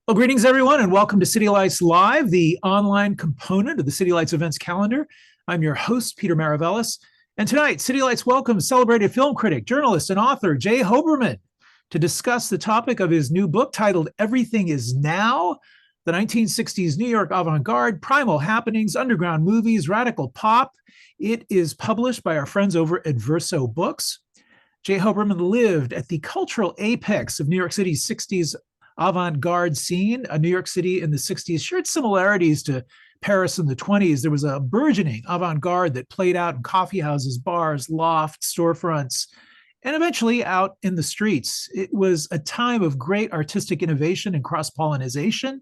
Well, greetings, everyone, and welcome to City Lights Live, the online component of the City Lights events calendar. I'm your host, Peter Maravelis. And tonight, City Lights welcomes celebrated film critic, journalist, and author Jay Hoberman to discuss the topic of his new book titled Everything Is Now, the 1960s New York Avant-Garde, Primal Happenings, Underground Movies, Radical Pop. It is published by our friends over at Verso Books. Jay Hoberman lived at the cultural apex of New York City's 60s avant-garde scene. New York City in the 60s shared similarities to Paris in the 20s. There was a burgeoning avant-garde that played out in coffeehouses, bars, lofts, storefronts, and eventually out in the streets. It was a time of great artistic innovation and cross-pollination.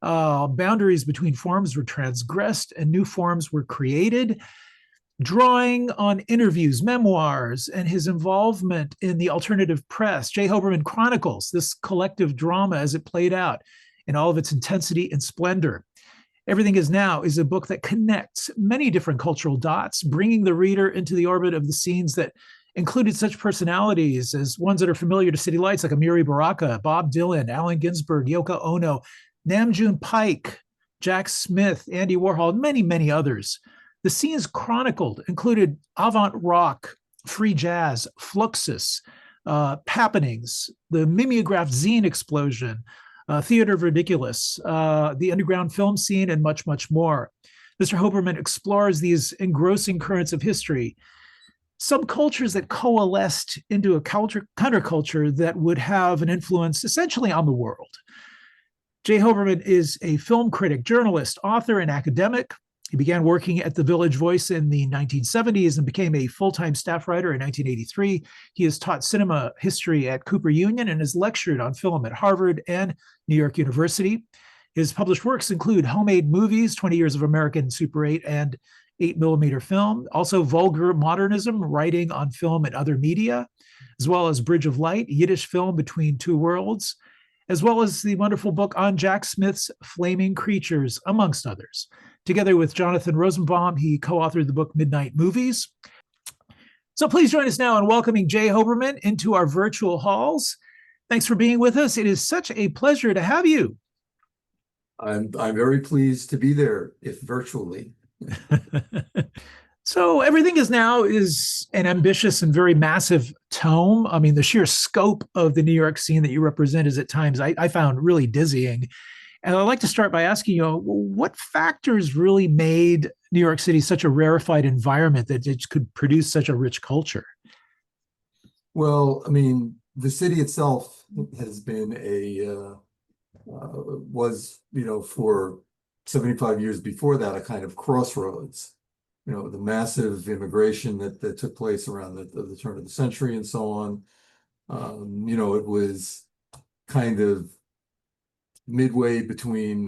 Boundaries between forms were transgressed and new forms were created. Drawing on interviews, memoirs, and his involvement in the alternative press, Jay Hoberman chronicles this collective drama as it played out in all of its intensity and splendor. Everything Is Now is a book that connects many different cultural dots, bringing the reader into the orbit of the scenes that included such personalities as ones that are familiar to City Lights, like Amiri Baraka, Bob Dylan, Allen Ginsberg, Yoko Ono, June Paik, Jack Smith, Andy Warhol, and many, many others. The scenes chronicled included Avant Rock, free jazz, Fluxus, happenings, the Mimeographed Zine explosion, Theater of Ridiculous, the underground film scene, and much, much more. Mr. Hoberman explores these engrossing currents of history, subcultures that coalesced into a counterculture that would have an influence essentially on the world. Jay Hoberman is a film critic, journalist, author, and academic. He began working at the Village Voice in the 1970s and became a full-time staff writer in 1983. He has taught cinema history at Cooper Union and has lectured on film at Harvard and New York University. His published works include Homemade Movies, 20 Years of American Super 8 and 8mm film, also Vulgar Modernism, Writing on Film and Other Media, as well as Bridge of Light, Yiddish Film Between Two Worlds, as well as the wonderful book on Jack Smith's Flaming Creatures, amongst others. Together with Jonathan Rosenbaum, he co-authored the book Midnight Movies. So please join us now in welcoming Jay Hoberman into our virtual halls. Thanks for being with us. It is such a pleasure to have you. I'm very pleased to be there, if virtually. So Everything Is Now is an ambitious and very massive tome. I mean, the sheer scope of the New York scene that you represent is at times I found really dizzying. And I'd like to start by asking you, what factors really made New York City such a rarefied environment that it could produce such a rich culture? Well, I mean, the city itself has been was, for 75 years before that, a kind of crossroads. The massive immigration that took place around the turn of the century and so on. It was kind of midway between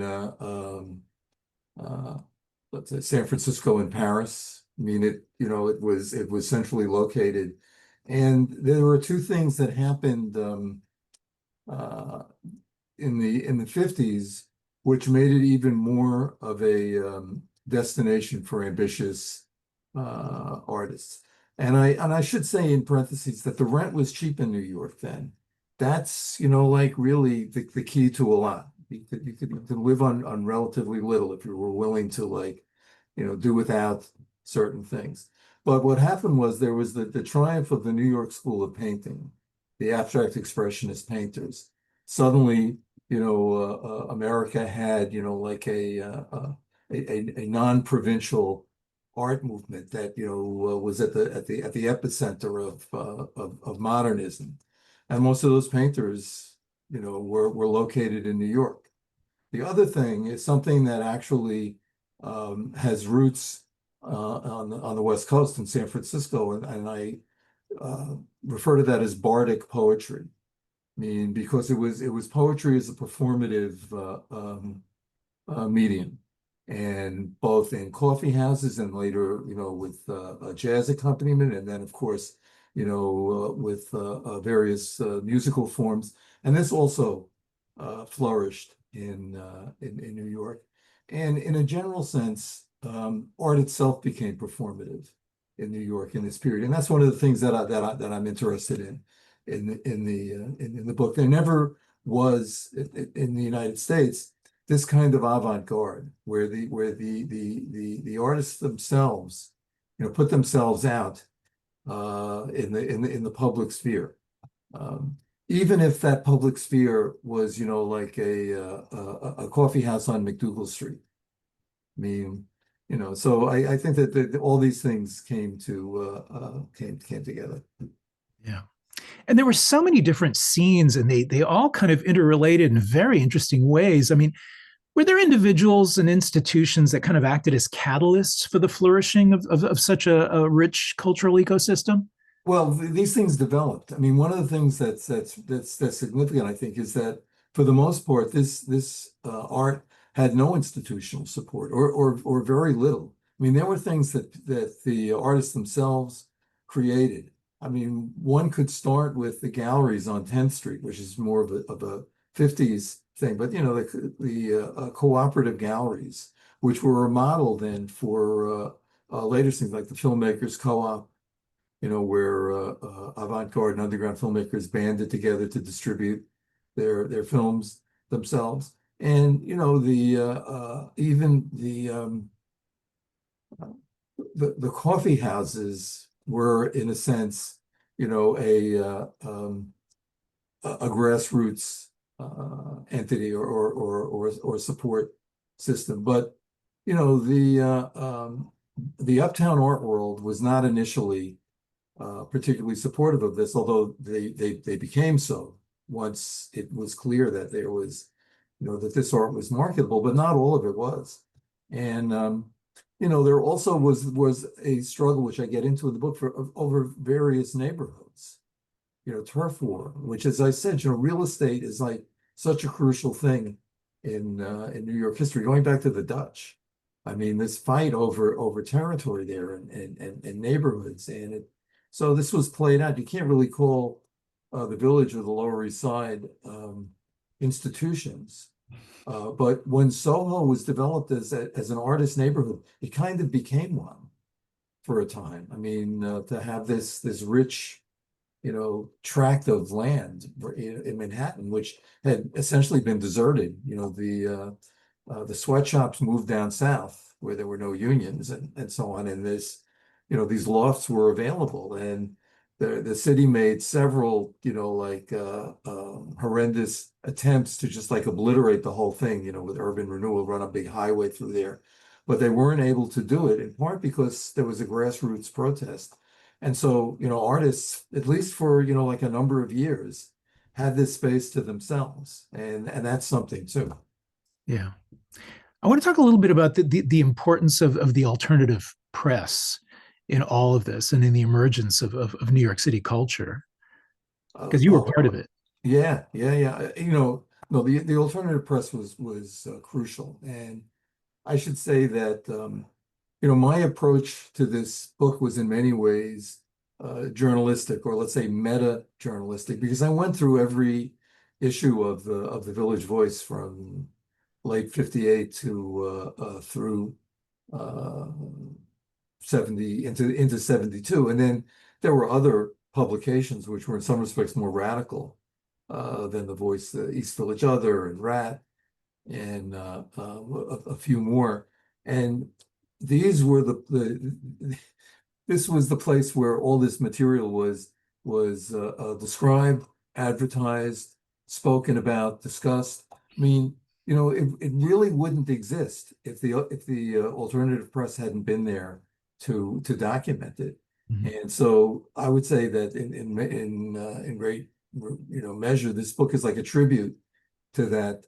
let's say San Francisco and Paris. I mean, it was centrally located, and there were two things that happened in the 50s, which made it even more of a destination for ambitious artists. And I should say in parentheses that the rent was cheap in New York then. That's, like really the key to a lot. You could live on relatively little if you were willing to do without certain things. But what happened was there was the triumph of the New York School of Painting, the abstract expressionist painters. Suddenly, America had, like a non-provincial art movement that, was at the epicenter of modernism. And most of those painters, were located in New York. The other thing is something that actually has roots on the West Coast in San Francisco, and I refer to that as bardic poetry. I mean, because it was poetry as a performative medium, and both in coffee houses and later, with a jazz accompaniment, and then of course, with various musical forms. And this also flourished in New York. And in a general sense, art itself became performative in New York in this period. And that's one of the things that I'm interested in the book. There never was in the United States this kind of avant-garde where the artists themselves, put themselves out in the public sphere. Even if that public sphere was, like a coffee house on McDougal Street. I mean, so I think that all these things came together. Yeah. And there were so many different scenes, and they all kind of interrelated in very interesting ways. I mean, were there individuals and institutions that kind of acted as catalysts for the flourishing of such a rich cultural ecosystem? Well, these things developed. I mean, one of the things that's significant, I think, is that for the most part, this art had no institutional support or very little. I mean, there were things that the artists themselves created. I mean, one could start with the galleries on 10th Street, which is more of a 50s thing, but the cooperative galleries, which were a model then for later things like the Filmmakers Co-op, where avant-garde and underground filmmakers banded together to distribute their films themselves. And even the coffee houses were, in a sense, a grassroots entity or support system. But the uptown art world was not initially particularly supportive of this, although they became so once it was clear that there was, that this art was marketable, but not all of it was. And there also was a struggle, which I get into in the book, over various neighborhoods. Turf war, which, as I said, real estate is like such a crucial thing in New York history, going back to the Dutch. I mean, this fight over territory there and neighborhoods, and so this was played out. You can't really call the Village or the Lower East Side institutions. But when Soho was developed as an artist neighborhood, it kind of became one for a time. I mean, to have this rich, tract of land in Manhattan, which had essentially been deserted. The sweatshops moved down south where there were no unions and so on. And these lofts were available, and the city made several, horrendous attempts to just like obliterate the whole thing, with urban renewal, run a big highway through there. But they weren't able to do it, in part because there was a grassroots protest. And so, artists, at least for, like a number of years, had this space to themselves. And that's something too. Yeah. I want to talk a little bit about the importance of the alternative press in all of this and in the emergence of New York City culture, because you were part of it. Yeah. No, the alternative press was crucial. And I should say that, my approach to this book was in many ways journalistic, or let's say meta-journalistic, because I went through every issue of the Village Voice from late 58 to through 70 into 72. And then there were other publications which were in some respects more radical than the Voice, the East Village Other and Rat, and a few more. And these were this was the place where all this material was described, advertised, spoken about, discussed. I mean, it really wouldn't exist if the alternative press hadn't been there to document it. Mm-hmm. And so I would say that in great measure, this book is like a tribute to that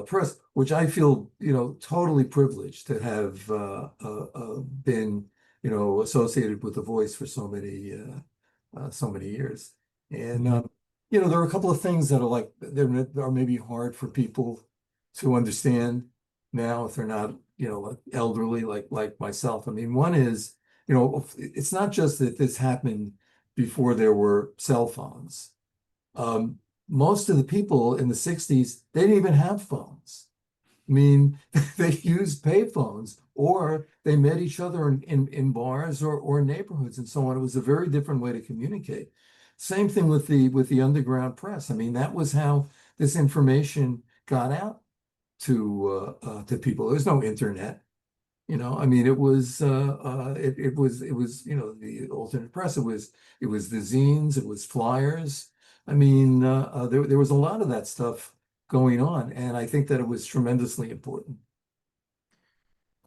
press, which I feel totally privileged to have been associated with the Voice for so many years. And there are a couple of things that are maybe hard for people to understand now if they're not elderly like myself. I mean, one is it's not just that this happened before there were cell phones. Most of the people in the 60s, they didn't even have phones. I mean, they used pay phones, or they met each other in bars or neighborhoods and so on. It was a very different way to communicate. Same thing with the underground press. I mean, that was how this information got out to people. There was no internet. I mean, it was, the alternate press. It was the zines, it was flyers. I mean, there was a lot of that stuff going on, and I think that it was tremendously important.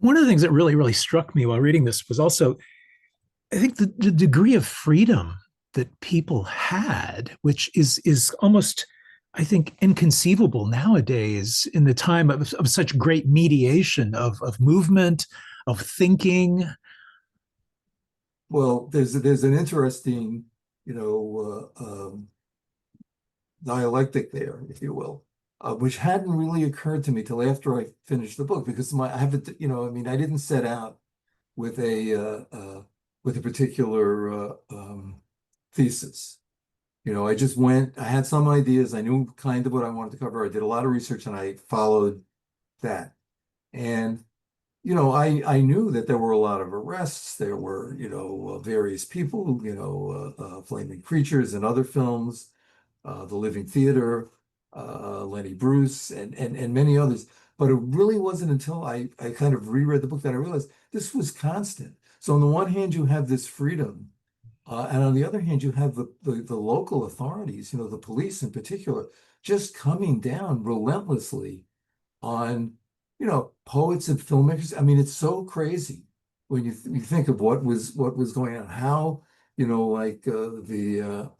One of the things that really, really struck me while reading this was also, I think, the degree of freedom that people had, which is almost, I think, inconceivable nowadays in the time of such great mediation of movement, of thinking. Well, there's an interesting, dialectic there, if you will, which hadn't really occurred to me till after I finished the book, because I haven't, I mean, I didn't set out with a particular thesis. I just went, I had some ideas, I knew kind of what I wanted to cover. I did a lot of research and I followed that. And, I knew that there were a lot of arrests. There were, various people, Flaming Creatures and other films, The Living Theater, Lenny Bruce, and many others. But it really wasn't until I kind of reread the book that I realized this was constant. So on the one hand, you have this freedom. And on the other hand, you have the local authorities, the police in particular, just coming down relentlessly on, poets and filmmakers. I mean, it's so crazy when you think of what was going on, how, like the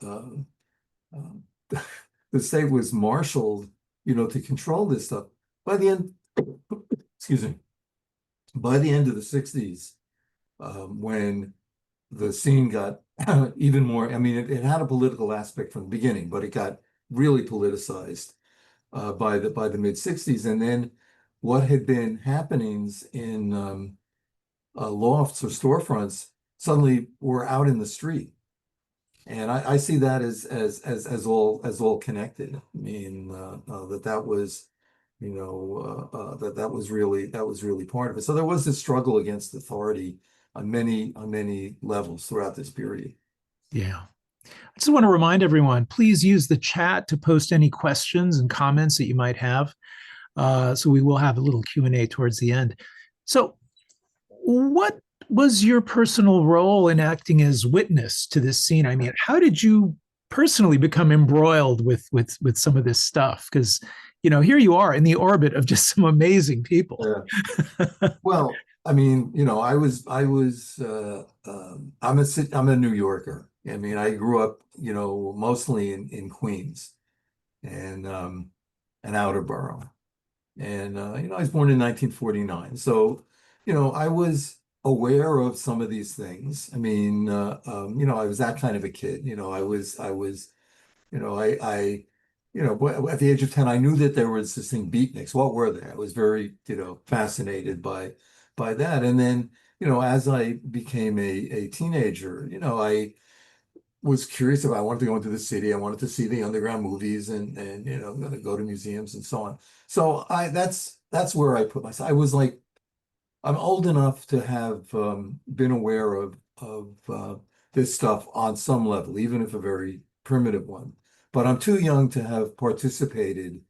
state was marshaled, to control this stuff. By the end, excuse me, by the end of the 60s, when the scene got even more, I mean, it had a political aspect from the beginning, but it got really politicized by the mid 60s. And then what had been happenings in lofts or storefronts suddenly were out in the street. And I see that as all connected. I mean, that was, that was really part of it. So there was this struggle against authority on many levels throughout this period. Yeah. I just want to remind everyone, please use the chat to post any questions and comments that you might have. So we will have a little Q&A towards the end. So what was your personal role in acting as witness to this scene? I mean, how did you personally become embroiled with some of this stuff? Because, here you are in the orbit of just some amazing people. Yeah. Well, I mean, I'm a New Yorker. I mean, I grew up, mostly in Queens and Outer Borough. And, I was born in 1949. So, I was aware of some of these things. I mean, I was that kind of a kid. I was, at the age of 10, I knew that there was this thing, beatniks. What were they? I was very, fascinated by that. And then, as I became a teenager, I was curious about, I wanted to go into the city. I wanted to see the underground movies and go to museums and so on. So that's where I put myself. I was like, I'm old enough to have been aware of this stuff on some level, even if a very primitive one. But I'm too young to have participated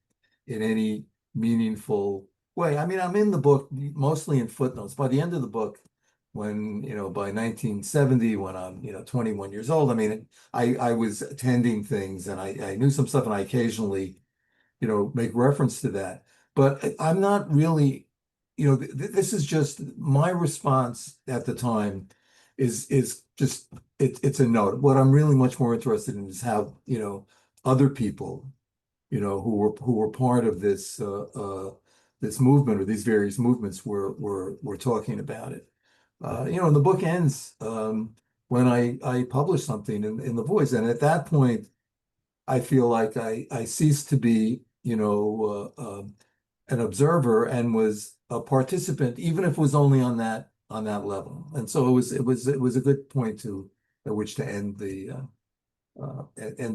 in any meaningful way. I mean, I'm in the book mostly in footnotes. By the end of the book, when, by 1970, when I'm, 21 years old, I mean, I was attending things and I knew some stuff and I occasionally, make reference to that. But I'm not really, this is just my response at the time is just, it's a note. What I'm really much more interested in is how, other people, who were part of this this movement or these various movements were talking about it. And the book ends when I publish something in The Voice, and at that point, I feel like I ceased to be, an observer and was a participant, even if it was only on that level. And so it was a good point at which to end the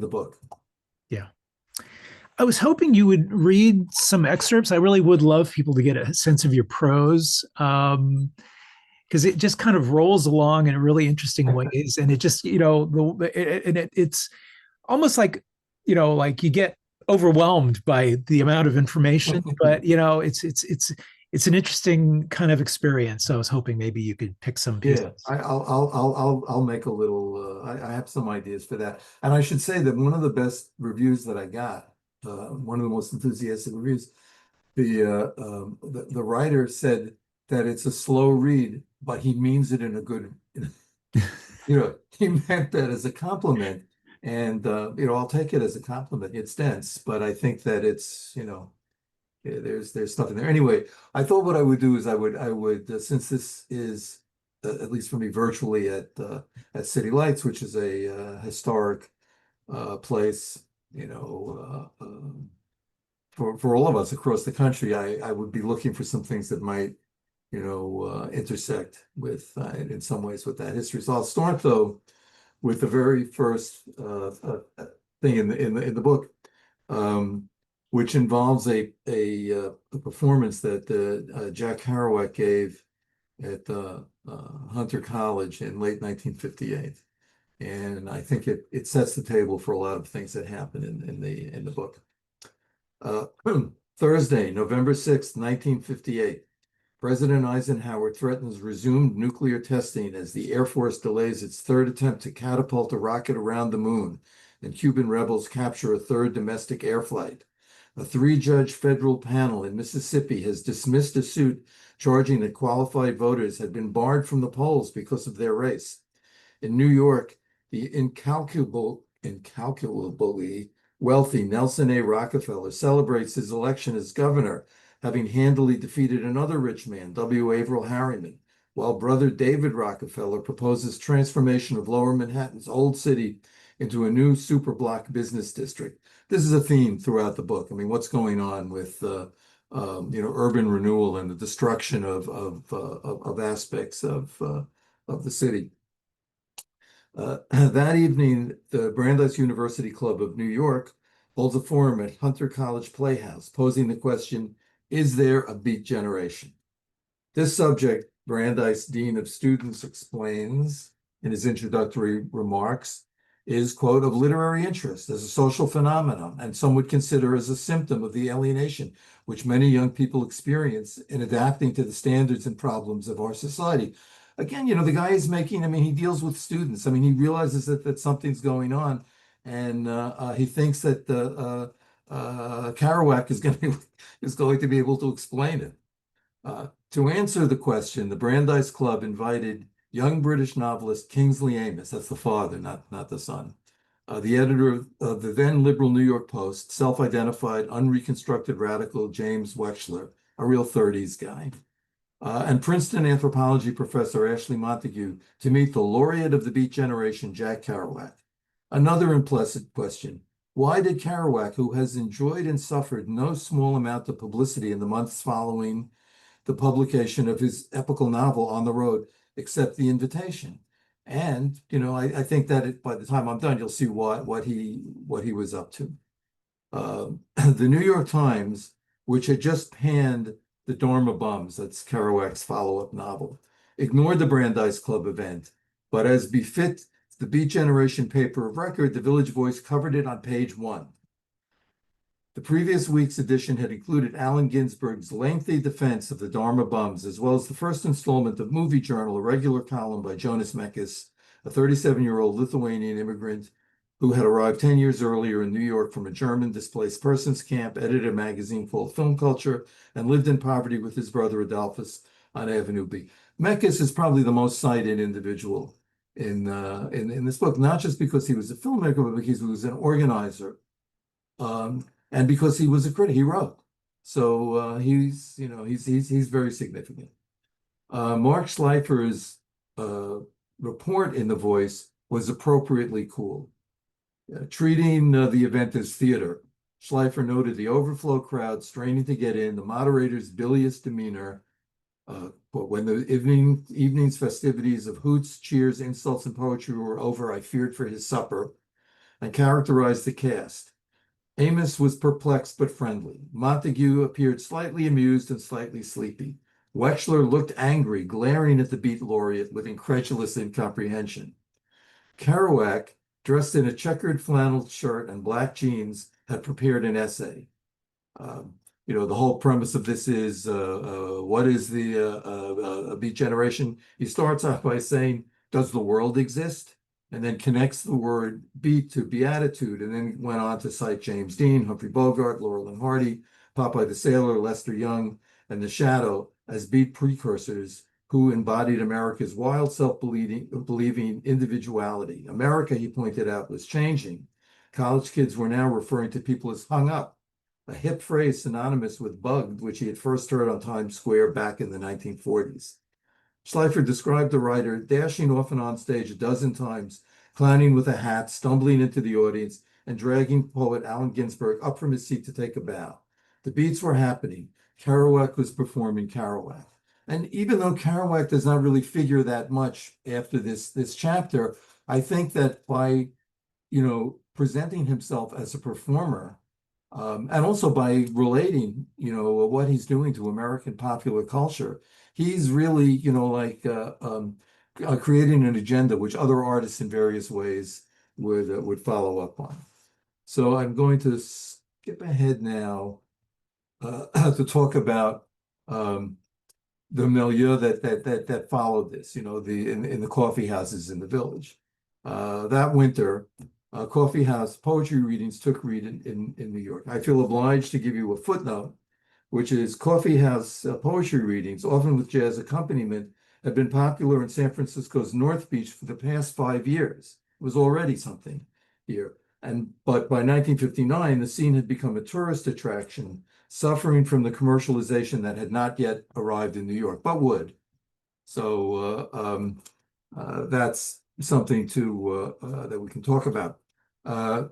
book. Yeah. I was hoping you would read some excerpts. I really would love people to get a sense of your prose, because it just kind of rolls along in really interesting ways, and it just, it's almost like, like you get overwhelmed by the amount of information, but it's an interesting kind of experience. So I was hoping maybe you could pick some pieces. Yeah, I'll make a little. I have some ideas for that, and I should say that one of the best reviews that I got, one of the most enthusiastic reviews, the writer said that it's a slow read, but he means it in a good, he meant that as a compliment, and I'll take it as a compliment. It's dense, but I think that it's, yeah, there's stuff in there. Anyway, I thought what I would do is I would since this is at least for me virtually at City Lights, which is a historic place, for all of us across the country, I would be looking for some things that might, intersect with in some ways with that history. So I'll start though with the very first thing in the book. Which involves a performance that Jack Kerouac gave at Hunter College in late 1958, and I think it sets the table for a lot of things that happen in the book. Thursday, November 6th, 1958. President Eisenhower threatens resumed nuclear testing as the Air Force delays its third attempt to catapult a rocket around the moon, and Cuban rebels capture a third domestic air flight. A three-judge federal panel in Mississippi has dismissed a suit charging that qualified voters had been barred from the polls because of their race. In New York, the incalculably wealthy Nelson A. Rockefeller celebrates his election as governor, having handily defeated another rich man, W. Averill Harriman, while brother David Rockefeller proposes transformation of Lower Manhattan's old city into a new superblock business district. This is a theme throughout the book. I mean, what's going on with urban renewal and the destruction of aspects of the city. That evening, the Brandeis University Club of New York holds a forum at Hunter College Playhouse, posing the question, is there a Beat Generation? This subject, Brandeis Dean of Students explains in his introductory remarks, is, quote, of literary interest as a social phenomenon, and some would consider as a symptom of the alienation which many young people experience in adapting to the standards and problems of our society. Again, the guy is making, he deals with students. He realizes that something's going on, and he thinks that Kerouac is going to be able to explain it. To answer the question, the Brandeis Club invited young British novelist Kingsley Amis, that's the father, not the son, the editor of the then liberal New York Post, self-identified, unreconstructed radical James Wechsler, a real 30s guy, and Princeton anthropology professor Ashley Montague to meet the laureate of the Beat Generation, Jack Kerouac. Another implicit question, why did Kerouac, who has enjoyed and suffered no small amount of publicity in the months following the publication of his epical novel On the Road, accept the invitation? And I think that by the time I'm done, you'll see what he was up to. The New York Times, which had just panned The Dharma Bums, that's Kerouac's follow-up novel, ignored the Brandeis Club event, but as befit the Beat Generation paper of record, the Village Voice covered it on page 1. The previous week's edition had included Allen Ginsberg's lengthy defense of the Dharma Bums, as well as the first installment of Movie Journal, a regular column by Jonas Mekas, a 37-year-old Lithuanian immigrant who had arrived 10 years earlier in New York from a German displaced persons camp, edited a magazine called Film Culture, and lived in poverty with his brother Adolphus on Avenue B. Mekas is probably the most cited individual in this book, not just because he was a filmmaker, but because he was an organizer. And because he was a critic, he wrote. So he's very significant. Mark Schleifer's report in The Voice was appropriately cool. Treating the event as theater, Schleifer noted the overflow crowd straining to get in, the moderator's bilious demeanor, but when the evening's festivities of hoots, cheers, insults, and poetry were over, I feared for his supper, and characterized the cast. Amos was perplexed but friendly. Montague appeared slightly amused and slightly sleepy. Wechsler looked angry, glaring at the Beat laureate with incredulous incomprehension. Kerouac, dressed in a checkered flannel shirt and black jeans, had prepared an essay. You know, the whole premise of this is what is the beat generation? He starts off by saying, does the world exist? And then connects the word beat to beatitude, and then went on to cite James Dean, Humphrey Bogart, Laurel and Hardy, Popeye the Sailor, Lester Young, and The Shadow as beat precursors who embodied America's wild, self-believing individuality. America, he pointed out, was changing. College kids were now referring to people as hung up, a hip phrase synonymous with bugged, which he had first heard on Times Square back in the 1940s. Schleifer described the writer dashing off and on stage a dozen times, clowning with a hat, stumbling into the audience, and dragging poet Allen Ginsberg up from his seat to take a bow. The beats were happening. Kerouac was performing Kerouac. And even though Kerouac does not really figure that much after this chapter, I think that by, you know, presenting himself as a performer, and also by relating, you know, what he's doing to American popular culture, he's really, you know, like creating an agenda which other artists in various ways would follow up on. So I'm going to skip ahead now to talk about the milieu that followed this, you know, in the coffee houses in the village. That winter, coffee house poetry readings took root in New York. I feel obliged to give you a footnote, which is coffee house poetry readings, often with jazz accompaniment, have been popular in San Francisco's North Beach for the past 5 years. It was already something here. But by 1959, the scene had become a tourist attraction, suffering from the commercialization that had not yet arrived in New York, but would. So that's something that we can talk about.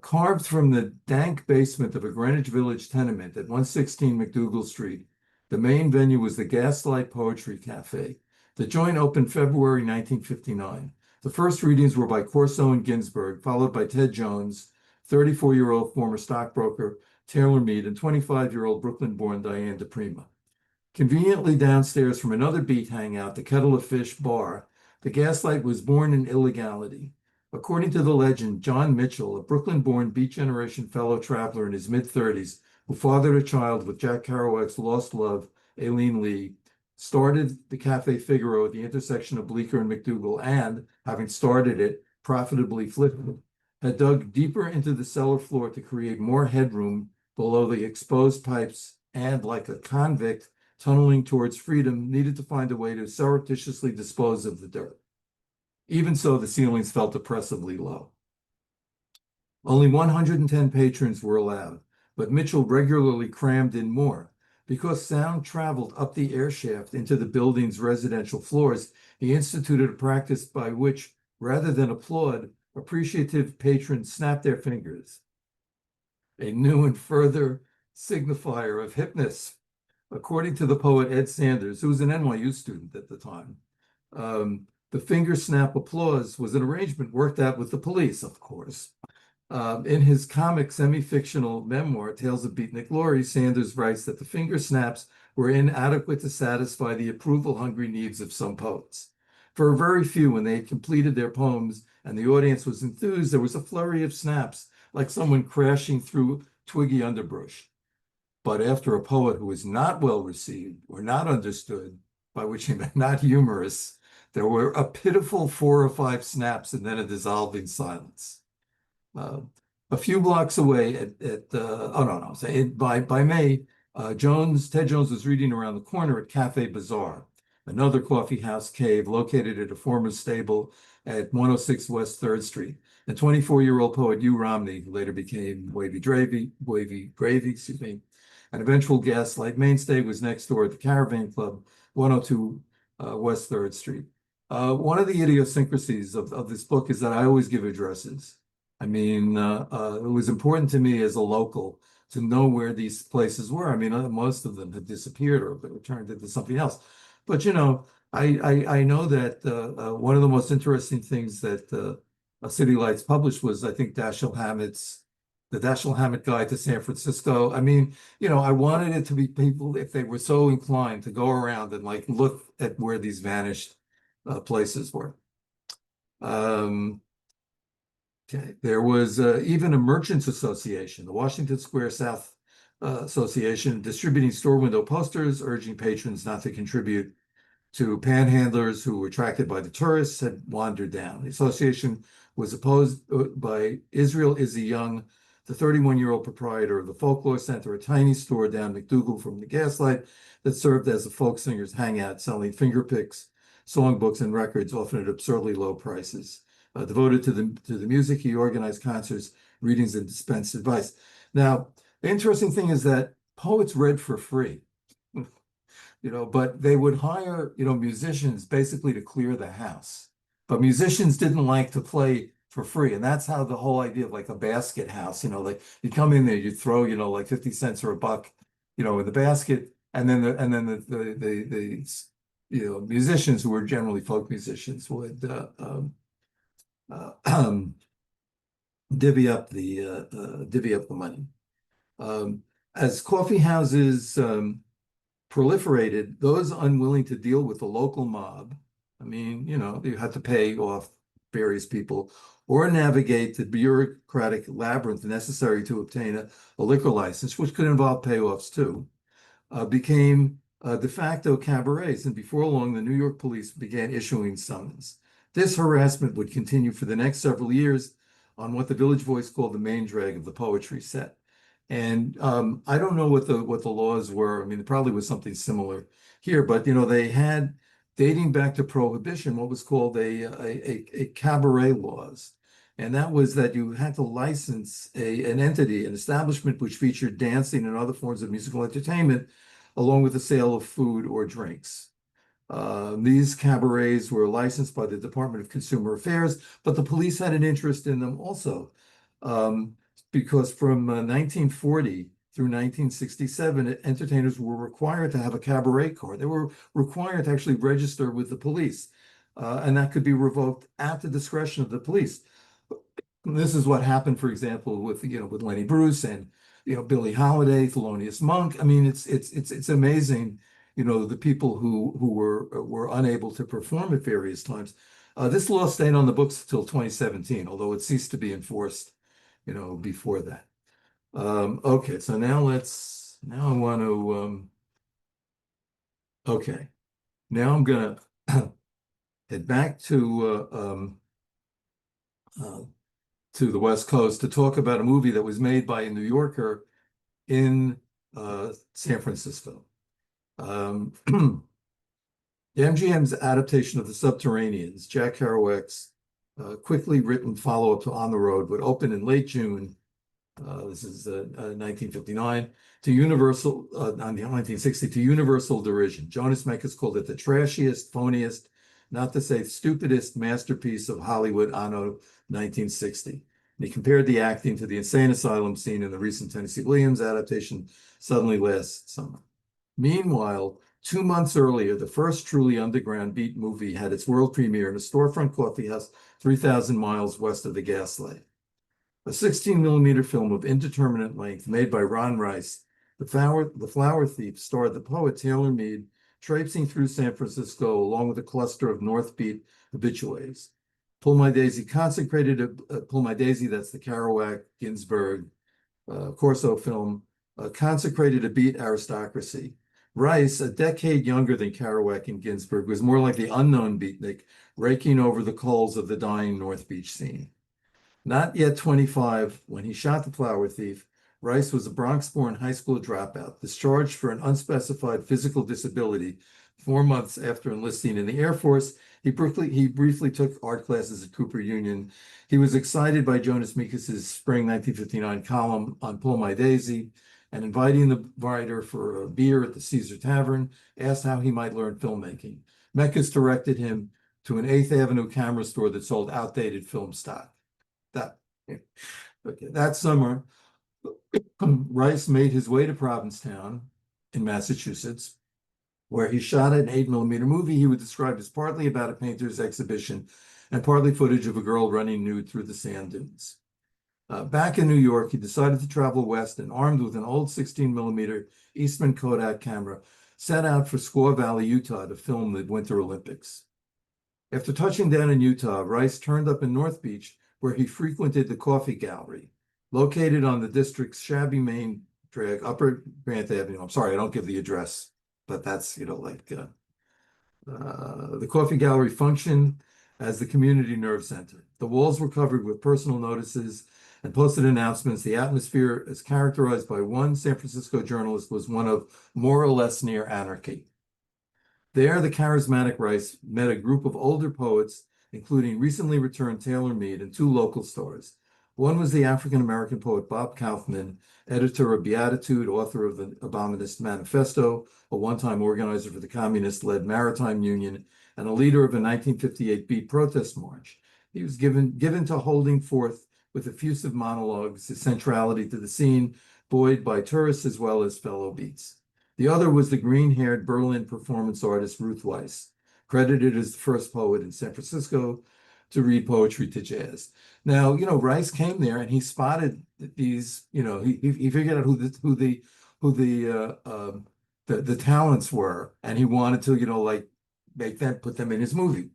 Carved from the dank basement of a Greenwich Village tenement at 116 McDougal Street, the main venue was the Gaslight Poetry Cafe. The joint opened February 1959. The first readings were by Corso and Ginsberg, followed by Ted Jones, 34-year-old former stockbroker Taylor Mead, and 25-year-old Brooklyn-born Diane DePrima. Conveniently downstairs from another beat hangout, the Kettle of Fish bar, the Gaslight was born in illegality. According to the legend, John Mitchell, a Brooklyn-born Beat Generation fellow traveler in his mid-30s, who fathered a child with Jack Kerouac's lost love, Aileen Lee, started the Cafe Figaro at the intersection of Bleecker and McDougal, and, having started it, profitably flipped it, had dug deeper into the cellar floor to create more headroom below the exposed pipes, and, like a convict tunneling towards freedom, needed to find a way to surreptitiously dispose of the dirt. Even so, the ceilings felt oppressively low. Only 110 patrons were allowed, but Mitchell regularly crammed in more. Because sound traveled up the air shaft into the building's residential floors, he instituted a practice by which, rather than applaud, appreciative patrons snapped their fingers. A new and further signifier of hipness. According to the poet Ed Sanders, who was an NYU student at the time, the finger snap applause was an arrangement worked out with the police, of course. In his comic semi-fictional memoir, Tales of Beatnik Glory, Sanders writes that the finger snaps were inadequate to satisfy the approval-hungry needs of some poets. For a very few, when they had completed their poems and the audience was enthused, there was a flurry of snaps, like someone crashing through twiggy underbrush. But after a poet who was not well received or not understood, by which he meant not humorous, there were a pitiful 4 or 5 snaps and then a dissolving silence. A few blocks away by May, Ted Jones was reading around the corner at Cafe Bazaar, another coffee house cave located at a former stable at 106 West 3rd Street. The 24-year-old poet Hugh Romney, who later became Wavy Gravy, an eventual Gaslight mainstay, was next door at the Caravan Club, 102 West 3rd Street. One of the idiosyncrasies of this book is that I always give addresses. I mean, it was important to me as a local to know where these places were. I mean, most of them have disappeared or been turned into something else. But, you know, I know that one of the most interesting things that City Lights published was, I think, Dashiell Hammett Guide to San Francisco. I mean, you know, I wanted it to be people, if they were so inclined, to go around and like look at where these vanished places were. Okay, there was even a merchants association, the Washington Square South Association, distributing store window posters urging patrons not to contribute to panhandlers who were attracted by the tourists had wandered down. The association was opposed by Israel Izzy Young, the 31-year-old proprietor of the Folklore Center, a tiny store down McDougal from the Gaslight that served as a folk singer's hangout, selling fingerpicks, songbooks, and records, often at absurdly low prices. Devoted to the music, he organized concerts, readings, and dispensed advice. Now, the interesting thing is that poets read for free, but they would hire, musicians basically to clear the house. But musicians didn't like to play for free. And that's how the whole idea of like a basket house, like you come in there, you throw, like 50 cents or a buck, in the basket. And then the musicians who were generally folk musicians would divvy up the money. As coffee houses proliferated, those unwilling to deal with the local mob, you had to pay off various people or navigate the bureaucratic labyrinth necessary to obtain a liquor license, which could involve payoffs too, became de facto cabarets. And before long, the New York police began issuing summons. This harassment would continue for the next several years on what the Village Voice called the main drag of the poetry set. And I don't know what the laws were. It probably was something similar here, but they had, dating back to Prohibition, what was called a cabaret laws. And that was that you had to license an entity, an establishment which featured dancing and other forms of musical entertainment, along with the sale of food or drinks. These cabarets were licensed by the Department of Consumer Affairs, but the police had an interest in them also, because from 1940 through 1967, entertainers were required to have a cabaret card. They were required to actually register with the police, and that could be revoked at the discretion of the police. This is what happened, for example, with Lenny Bruce and Billie Holiday, Thelonious Monk. It's amazing, the people who were unable to perform at various times. This law stayed on the books until 2017, although it ceased to be enforced, before that. Okay, so now I want to, okay, now I'm gonna head back to the West Coast to talk about a movie that was made by a New Yorker in San Francisco. MGM's adaptation of The Subterraneans, Jack Kerouac's quickly written follow-up to On the Road, would open in late June. This is 1959 to Universal, 1960 to universal derision. Jonas Mekas called it the trashiest, phoniest, not to say stupidest masterpiece of Hollywood anno 1960. And he compared the acting to the insane asylum scene in the recent Tennessee Williams adaptation, Suddenly Last Summer. Meanwhile, 2 months earlier, the first truly underground beat movie had its world premiere in a storefront coffee house 3,000 miles west of the Gaslight. A 16mm film of indeterminate length made by Ron Rice, The Flower Thief, starred the poet Taylor Mead traipsing through San Francisco along with a cluster of North Beat habitués. Pull My Daisy consecrated Pull My Daisy, that's the Kerouac, Ginsberg, Corso film, consecrated a beat aristocracy. Rice, a decade younger than Kerouac and Ginsberg, was more like the unknown beatnik, raking over the coals of the dying North Beach scene. Not yet 25, when he shot The Flower Thief, Rice was a Bronx-born high school dropout, discharged for an unspecified physical disability 4 months after enlisting in the Air Force. He briefly took art classes at Cooper Union. He was excited by Jonas Mekas' spring 1959 column on Pull My Daisy, and inviting the writer for a beer at the Caesar Tavern, asked how he might learn filmmaking. Mekas directed him to an 8th Avenue camera store that sold outdated film stock. That summer, Rice made his way to Provincetown in Massachusetts, where he shot an 8mm movie he would describe as partly about a painter's exhibition and partly footage of a girl running nude through the sand dunes. Back in New York, he decided to travel west and, armed with an old 16mm Eastman Kodak camera, set out for Squaw Valley, Utah to film the Winter Olympics. After touching down in Utah, Rice turned up in North Beach where he frequented the Coffee Gallery, located on the district's shabby main drag, Upper Grant Avenue. I'm sorry, I don't give the address, but that's, the Coffee Gallery functioned as the community nerve center. The walls were covered with personal notices and posted announcements. The atmosphere, as characterized by one San Francisco journalist, was one of more or less near anarchy. There, the charismatic Rice met a group of older poets, including recently returned Taylor Mead and two local stars. One was the African-American poet Bob Kaufman, editor of Beatitude, author of the Abominist Manifesto, a one-time organizer for the communist-led Maritime Union, and a leader of a 1958 Beat protest march. He was given to holding forth with effusive monologues his centrality to the scene, buoyed by tourists as well as fellow Beats. The other was the green-haired Berlin performance artist Ruth Weiss, credited as the first poet in San Francisco to read poetry to jazz. Now, Rice came there and he spotted these, he figured out who the talents were, and he wanted to, put them in his movie.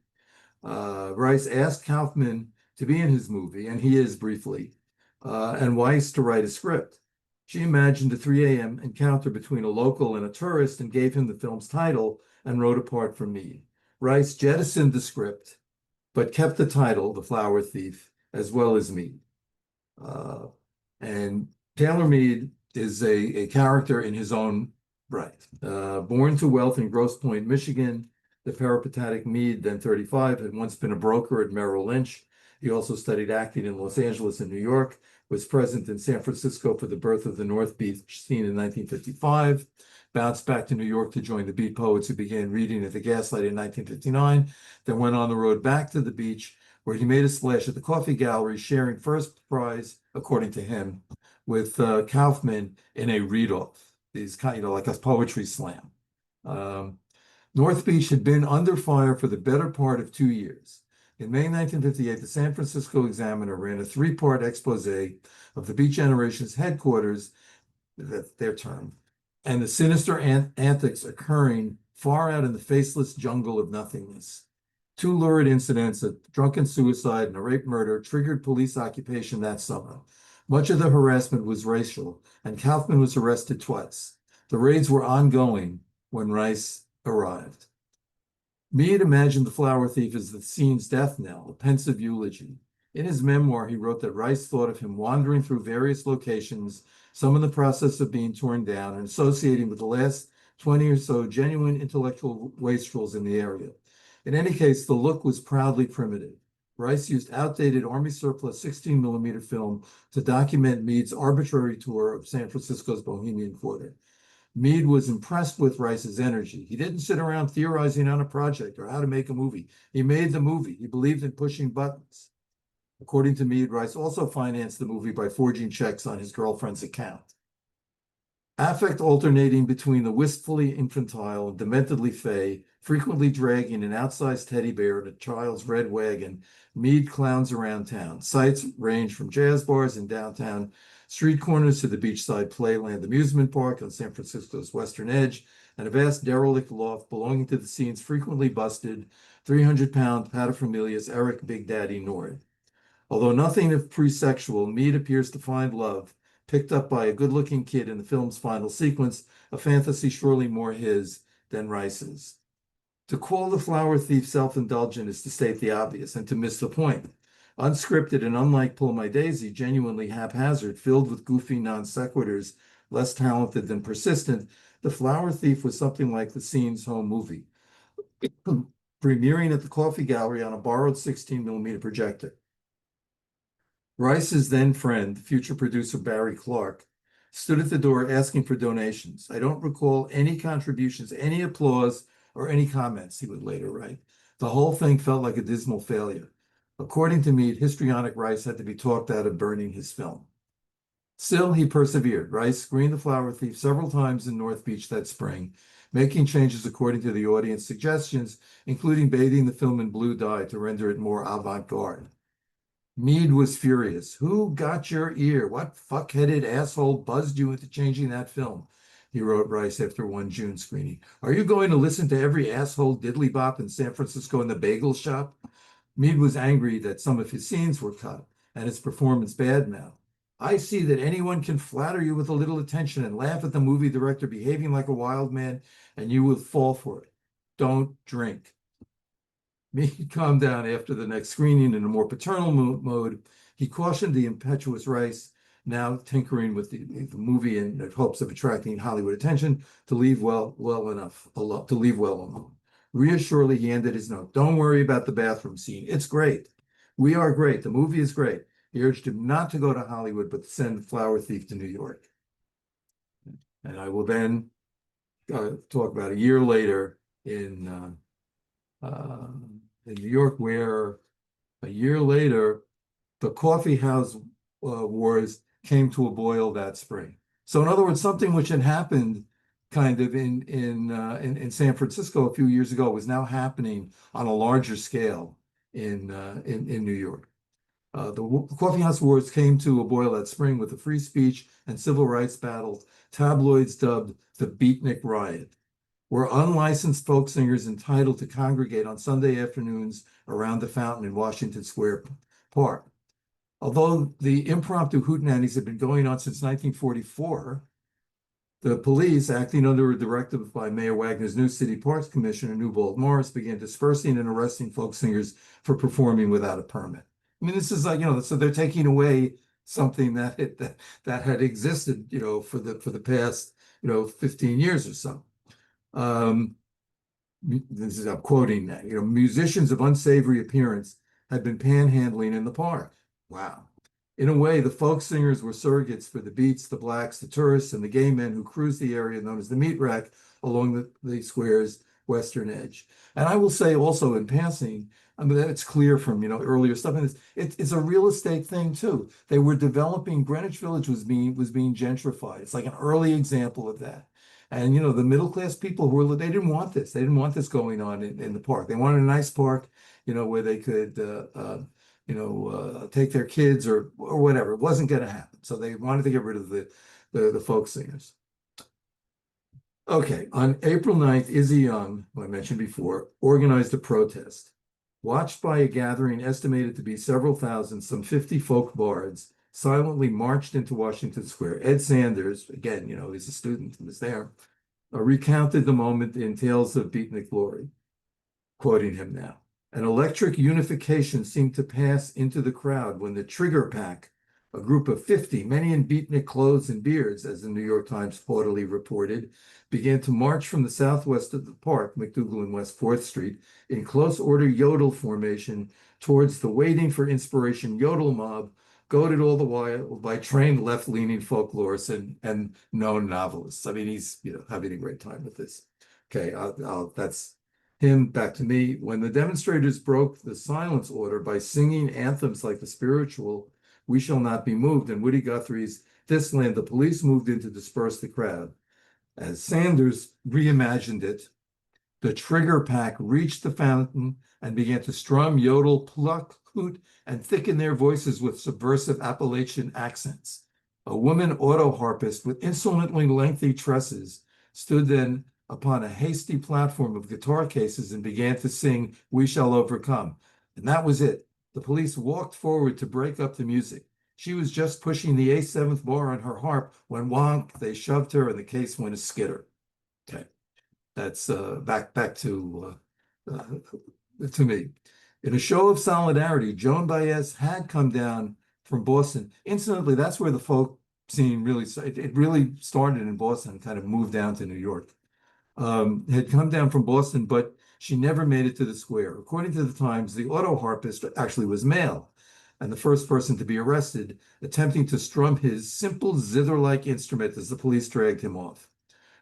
Rice asked Kaufman to be in his movie, and he is briefly, and Weiss to write a script. She imagined a 3 a.m. encounter between a local and a tourist and gave him the film's title and wrote a part for Mead. Rice jettisoned the script, but kept the title, The Flower Thief, as well as Mead. And Taylor Mead is a character in his own right. Born to wealth in Grosse Pointe, Michigan, the peripatetic Mead, then 35, had once been a broker at Merrill Lynch. He also studied acting in Los Angeles and New York, was present in San Francisco for the birth of the North Beach scene in 1955, bounced back to New York to join the Beat poets who began reading at the Gaslight in 1959, then went on the road back to the beach, where he made a splash at the Coffee Gallery, sharing first prize, according to him, with Kaufman in a read-off, these like a poetry slam. North Beach had been under fire for the better part of 2 years. In May 1958, the San Francisco Examiner ran a 3-part expose of the Beat Generation's headquarters, that's their term, and the sinister antics occurring far out in the faceless jungle of nothingness. 2 lurid incidents, a drunken suicide and a rape murder, triggered police occupation that summer. Much of the harassment was racial, and Kaufman was arrested twice. The raids were ongoing when Rice arrived. Mead imagined The Flower Thief as the scene's death knell, a pensive eulogy. In his memoir, he wrote that Rice thought of him wandering through various locations, some in the process of being torn down, and associating with the last 20 or so genuine intellectual wastrels in the area. In any case, the look was proudly primitive. Rice used outdated Army surplus 16mm film to document Mead's arbitrary tour of San Francisco's Bohemian Quarter. Mead was impressed with Rice's energy. He didn't sit around theorizing on a project or how to make a movie. He made the movie. He believed in pushing buttons. According to Mead, Rice also financed the movie by forging checks on his girlfriend's account. Affect alternating between the wistfully infantile and dementedly fey, frequently dragging an outsized teddy bear in a child's red wagon, Mead clowns around town. Sites range from jazz bars in downtown street corners to the beachside Playland amusement park on San Francisco's western edge, and a vast derelict loft belonging to the scene's frequently busted 300-pound paterfamilias Eric Big Daddy Nord. Although nothing of pre-sexual, Mead appears to find love, picked up by a good-looking kid in the film's final sequence, a fantasy surely more his than Rice's. To call The Flower Thief self-indulgent is to state the obvious and to miss the point. Unscripted and unlike Pull My Daisy, genuinely haphazard, filled with goofy non-sequiturs, less talented than persistent, The Flower Thief was something like the scene's home movie, premiering at the Coffee Gallery on a borrowed 16mm projector. Rice's then friend, future producer Barry Clark, stood at the door asking for donations. I don't recall any contributions, any applause, or any comments, he would later write. The whole thing felt like a dismal failure. According to Mead, histrionic Rice had to be talked out of burning his film. Still, he persevered. Rice screened The Flower Thief several times in North Beach that spring, making changes according to the audience suggestions, including bathing the film in blue dye to render it more avant-garde. Mead was furious. Who got your ear? What fuck-headed asshole buzzed you into changing that film? He wrote Rice after one June screening. Are you going to listen to every asshole diddly-bop in San Francisco in the bagel shop? Mead was angry that some of his scenes were cut. and its performance badmouthed. I see that anyone can flatter you with a little attention and laugh at the movie director behaving like a wild man, and you will fall for it. Don't drink. Me calmed down after the next screening in a more paternal mode. He cautioned the impetuous Rice, now tinkering with the movie in hopes of attracting Hollywood attention, to leave well alone. Reassuringly, he ended his note. Don't worry about the bathroom scene. It's great. We are great. The movie is great. He urged him not to go to Hollywood, but to send Flower Thief to New York. And I will then talk about a year later in New York, where a year later, the coffee house wars came to a boil that spring. So in other words, something which had happened kind of in San Francisco a few years ago was now happening on a larger scale in New York. The coffeehouse wars came to a boil that spring with the free speech and civil rights battles tabloids dubbed the Beatnik Riot, were unlicensed folk singers entitled to congregate on Sunday afternoons around the fountain in Washington Square Park. Although the impromptu hootenannies had been going on since 1944, the police, acting under a directive by Mayor Wagner's new City Parks Commissioner, Newbold Morris, began dispersing and arresting folk singers for performing without a permit. I mean, this is like, so they're taking away something that had existed, for the past, 15 years or so. This is, I'm quoting that, musicians of unsavory appearance had been panhandling in the park. Wow. In a way, the folk singers were surrogates for the beats, the blacks, the tourists, and the gay men who cruised the area known as the meat rack along the square's western edge. And I will say also in passing, I mean, it's clear from, earlier stuff, and it's a real estate thing too. They were developing, Greenwich Village was being gentrified. It's like an early example of that. And, the middle-class people they didn't want this. They didn't want this going on in the park. They wanted a nice park, where they could, take their kids or whatever. It wasn't going to happen. So they wanted to get rid of the folk singers. Okay, on April 9th, Izzy Young, who I mentioned before, organized a protest. Watched by a gathering estimated to be several thousand, some 50 folk bards silently marched into Washington Square. Ed Sanders, again, he's a student and was there, recounted the moment in Tales of Beatnik Glory, quoting him now. An electric unification seemed to pass into the crowd when the Trigger Pack, a group of 50, many in beatnik clothes and beards, as the New York Times haughtily reported, began to march from the southwest of the park, McDougal and West 4th Street, in close order yodel formation towards the waiting for inspiration yodel mob, goaded all the while by trained left-leaning folklorists and known novelists. I mean, he's having a great time with this. Okay, that's him. Back to me. When the demonstrators broke the silence order by singing anthems like the spiritual "We Shall Not Be Moved" and Woody Guthrie's "This Land," the police moved in to disperse the crowd. As Sanders reimagined it, the Trigger Pack reached the fountain and began to strum, yodel, pluck, hoot, and thicken their voices with subversive Appalachian accents. A woman auto-harpist with insolently lengthy tresses stood then upon a hasty platform of guitar cases and began to sing "We Shall Overcome." And that was it. The police walked forward to break up the music. She was just pushing the A7th bar on her harp when wonk, they shoved her and the case went a skitter. Okay, that's back to me. In a show of solidarity, Joan Baez had come down from Boston. Incidentally, that's where the folk scene really started in Boston and kind of moved down to New York. Had come down from Boston, but she never made it to the square. According to the Times, the auto harpist actually was male, and the first person to be arrested, attempting to strum his simple zither-like instrument as the police dragged him off.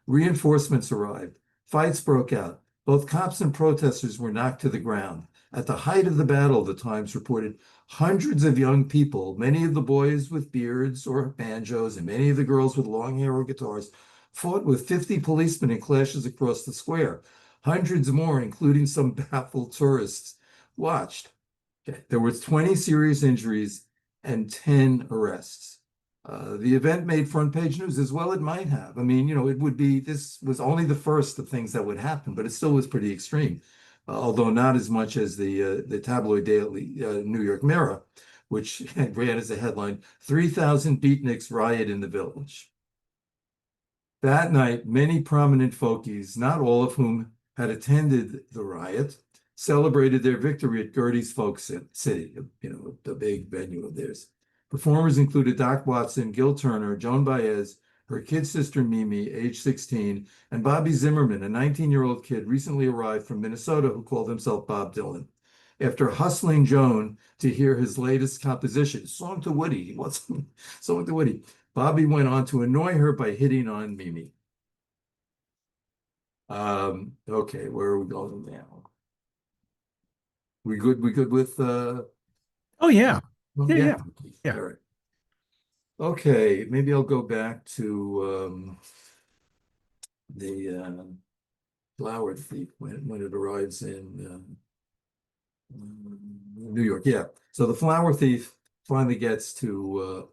Reinforcements arrived. Fights broke out. Both cops and protesters were knocked to the ground. At the height of the battle, the Times reported, hundreds of young people, many of the boys with beards or banjos, and many of the girls with long hair or guitars, fought with 50 policemen in clashes across the square. Hundreds more, including some baffled tourists, watched. Okay. There were 20 serious injuries and 10 arrests. The event made front page news, as well it might have. I mean, this was only the first of things that would happen, but it still was pretty extreme, although not as much as the tabloid daily New York Mirror, which ran as a headline, 3,000 beatniks riot in the village. That night, many prominent folkies, not all of whom had attended the riot, celebrated their victory at Gertie's Folk City, the big venue of theirs. Performers included Doc Watson, Gil Turner, Joan Baez, her kid sister Mimi, age 16, and Bobby Zimmerman, a 19-year-old kid recently arrived from Minnesota who called himself Bob Dylan. After hustling Joan to hear his latest composition, Song to Woody, Song to Woody, Bobby went on to annoy her by hitting on Mimi. Okay, where are we going now? We good with Oh yeah. Yeah. All right. Okay, maybe I'll go back to the Flower Thief when it arrives in New York. Yeah. So the Flower Thief finally gets to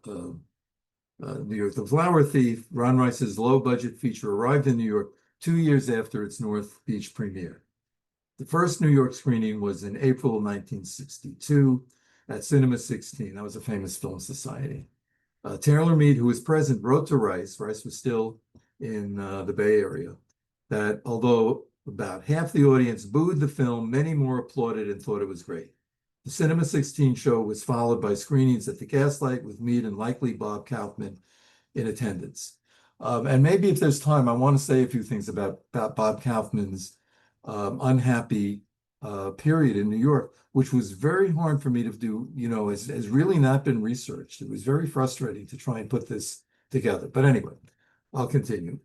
New York. The Flower Thief, Ron Rice's low-budget feature, arrived in New York 2 years after its North Beach premiere. The first New York screening was in April 1962 at Cinema 16. That was a famous film society. Taylor Mead, who was present, wrote to Rice. Rice was still in the Bay Area. That although about half the audience booed the film, many more applauded and thought it was great. The Cinema 16 show was followed by screenings at the Gaslight with Mead and likely Bob Kaufman in attendance. And maybe if there's time, I want to say a few things about Bob Kaufman's unhappy period in New York, which was very hard for me to do, has really not been researched. It was very frustrating to try and put this together. But anyway, I'll continue.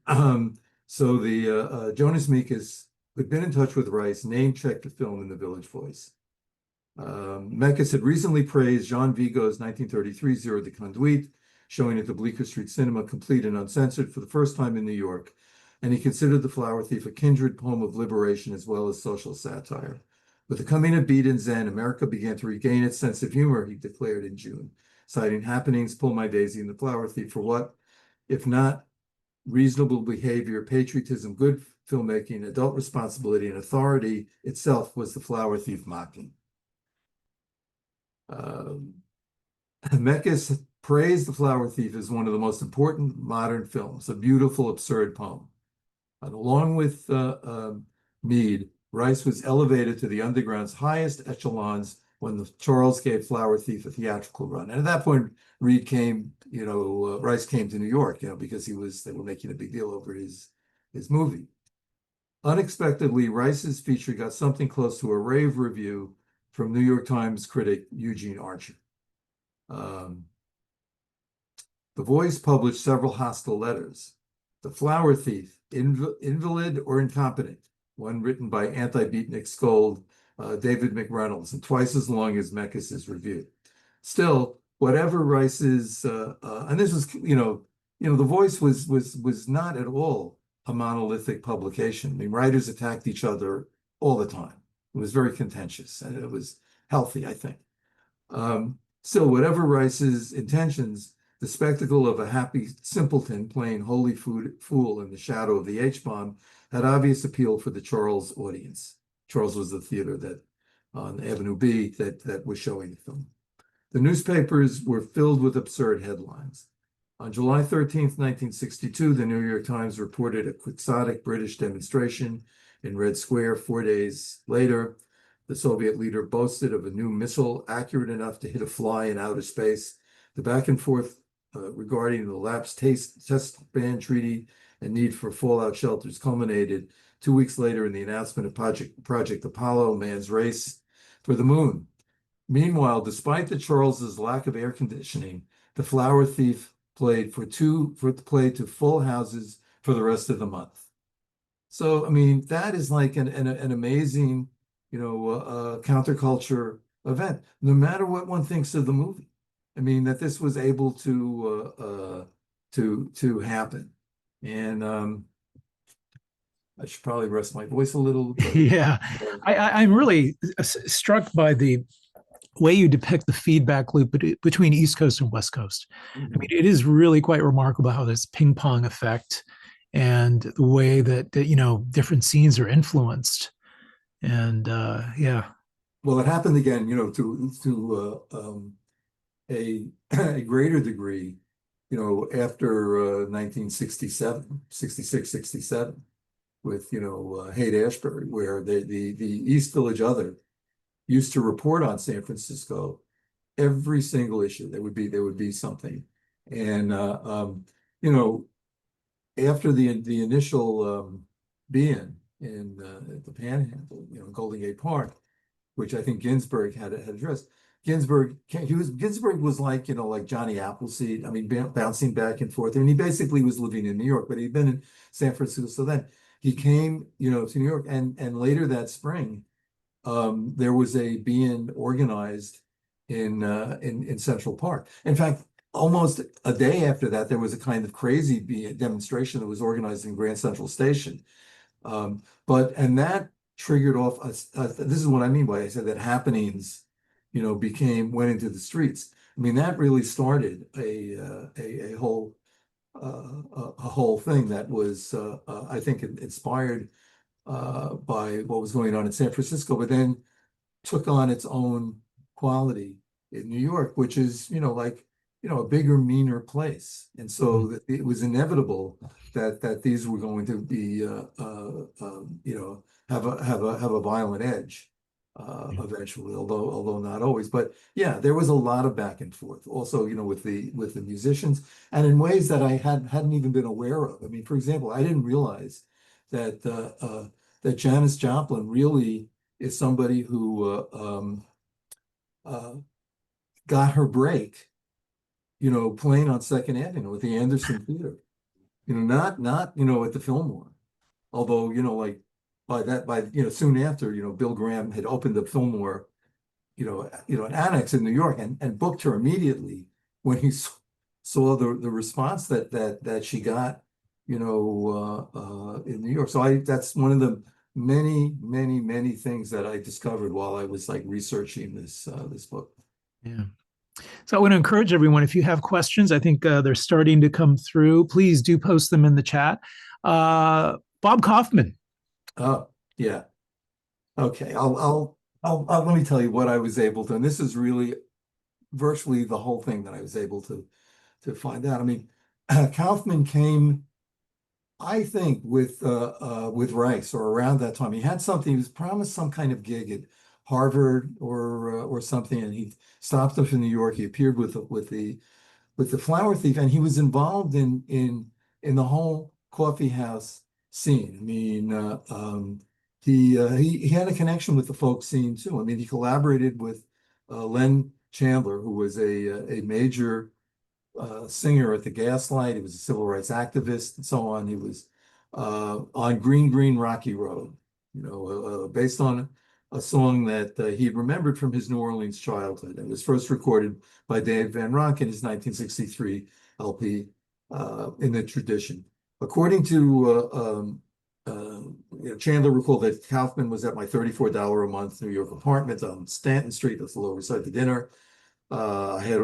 So the Jonas Mekas, who'd been in touch with Rice, name-checked the film in the Village Voice. Mekas had recently praised Jean Vigo's 1933 Zero de Conduite, showing at the Bleecker Street Cinema, complete and uncensored for the first time in New York. And he considered The Flower Thief a kindred poem of liberation as well as social satire. With the coming of Beat and Zen, America began to regain its sense of humor, he declared in June, citing Happenings, Pull My Daisy, and The Flower Thief for what, if not reasonable behavior, patriotism, good filmmaking, adult responsibility, and authority itself, was The Flower Thief mocking. Mekas praised The Flower Thief as one of the most important modern films, a beautiful, absurd poem. And along with Mead, Rice was elevated to the underground's highest echelons when Charles gave Flower Thief a theatrical run. And at that point, Rice came to New York, because they were making a big deal over his movie. Unexpectedly, Rice's feature got something close to a rave review from New York Times critic Eugene Archer. The Voice published several hostile letters. The Flower Thief, invalid or incompetent, one written by anti-beatnik scold David McReynolds, and twice as long as Mekas's review. Still, whatever Rice's, and this was, The Voice was not at all a monolithic publication. I mean, writers attacked each other all the time. It was very contentious, and it was healthy, I think. Still, whatever Rice's intentions, the spectacle of a happy simpleton playing holy fool in the shadow of the H-bomb had obvious appeal for the Charles audience. Charles was the theater that on Avenue B that was showing the film. The newspapers were filled with absurd headlines. On July 13th, 1962, the New York Times reported a quixotic British demonstration in Red Square. 4 days later, the Soviet leader boasted of a new missile accurate enough to hit a fly in outer space. The back and forth regarding the lapsed test ban treaty and need for fallout shelters culminated 2 weeks later in the announcement of Project Apollo, man's race for the moon. Meanwhile, despite the Charles's lack of air conditioning, The Flower Thief played to full houses for the rest of the month. So, I mean, that is like an amazing, counterculture event, no matter what one thinks of the movie. I mean, that this was able to happen. And I should probably rest my voice a little. Yeah, I'm really struck by the way you depict the feedback loop between East Coast and West Coast. Mm-hmm. I mean, it is really quite remarkable how this ping pong effect and the way that different scenes are influenced. And yeah. Well, it happened again, a greater degree, after 1967, 66, 67, with, Haight-Ashbury, where the East Village Other used to report on San Francisco every single issue. There would be something. And, after the initial be-in at the Panhandle, Golden Gate Park, which I think Ginsberg had addressed. Ginsberg was like Johnny Appleseed. I mean, bouncing back and forth. I mean, he basically was living in New York, but he'd been in San Francisco. So then he came, to New York, and later that spring, there was a be-in organized in Central Park. In fact, almost a day after that, there was a kind of crazy demonstration that was organized in Grand Central Station. And that triggered off this is what I mean by I said that happenings, went into the streets. I mean, that really started a whole thing that was I think inspired by what was going on in San Francisco, but then took on its own quality in New York, which is a bigger, meaner place. And so it was inevitable that these were going to be have a violent edge eventually, although not always. But yeah, there was a lot of back and forth also, with the musicians, and in ways that I hadn't even been aware of. I mean, for example, I didn't realize that that Janis Joplin really is somebody who got her break, playing on Second Avenue with the Anderson Theater, not at the Fillmore. Although, like soon after, Bill Graham had opened the Fillmore, an annex in New York, and booked her immediately when he saw the response that she got, in New York. So that's one of the many, many, many things that I discovered while I was researching this book. Yeah. So I want to encourage everyone, if you have questions, I think they're starting to come through. Please do post them in the chat. Bob Kaufman. Oh, yeah. Okay. I'll let me tell you what I was able to, and this is really virtually the whole thing that I was able to find out. I mean, Kaufman came, I think, with Rice, or around that time. He had something. He was promised some kind of gig at Harvard or something, and he stopped up in New York. He appeared with the Flower Thief, and he was involved in the whole coffee house scene. I mean, he had a connection with the folk scene too. I mean, he collaborated with Len Chandler, who was a major singer at the Gaslight. He was a civil rights activist and so on. He was on Green Green Rocky Road, based on a song that he had remembered from his New Orleans childhood. It was first recorded by Dave Van Ronk in his 1963 LP, In the Tradition. According to Chandler, recalled that Kaufman was at my $34 a month New York apartment on Stanton Street, that's the Lower East Side, for dinner. I had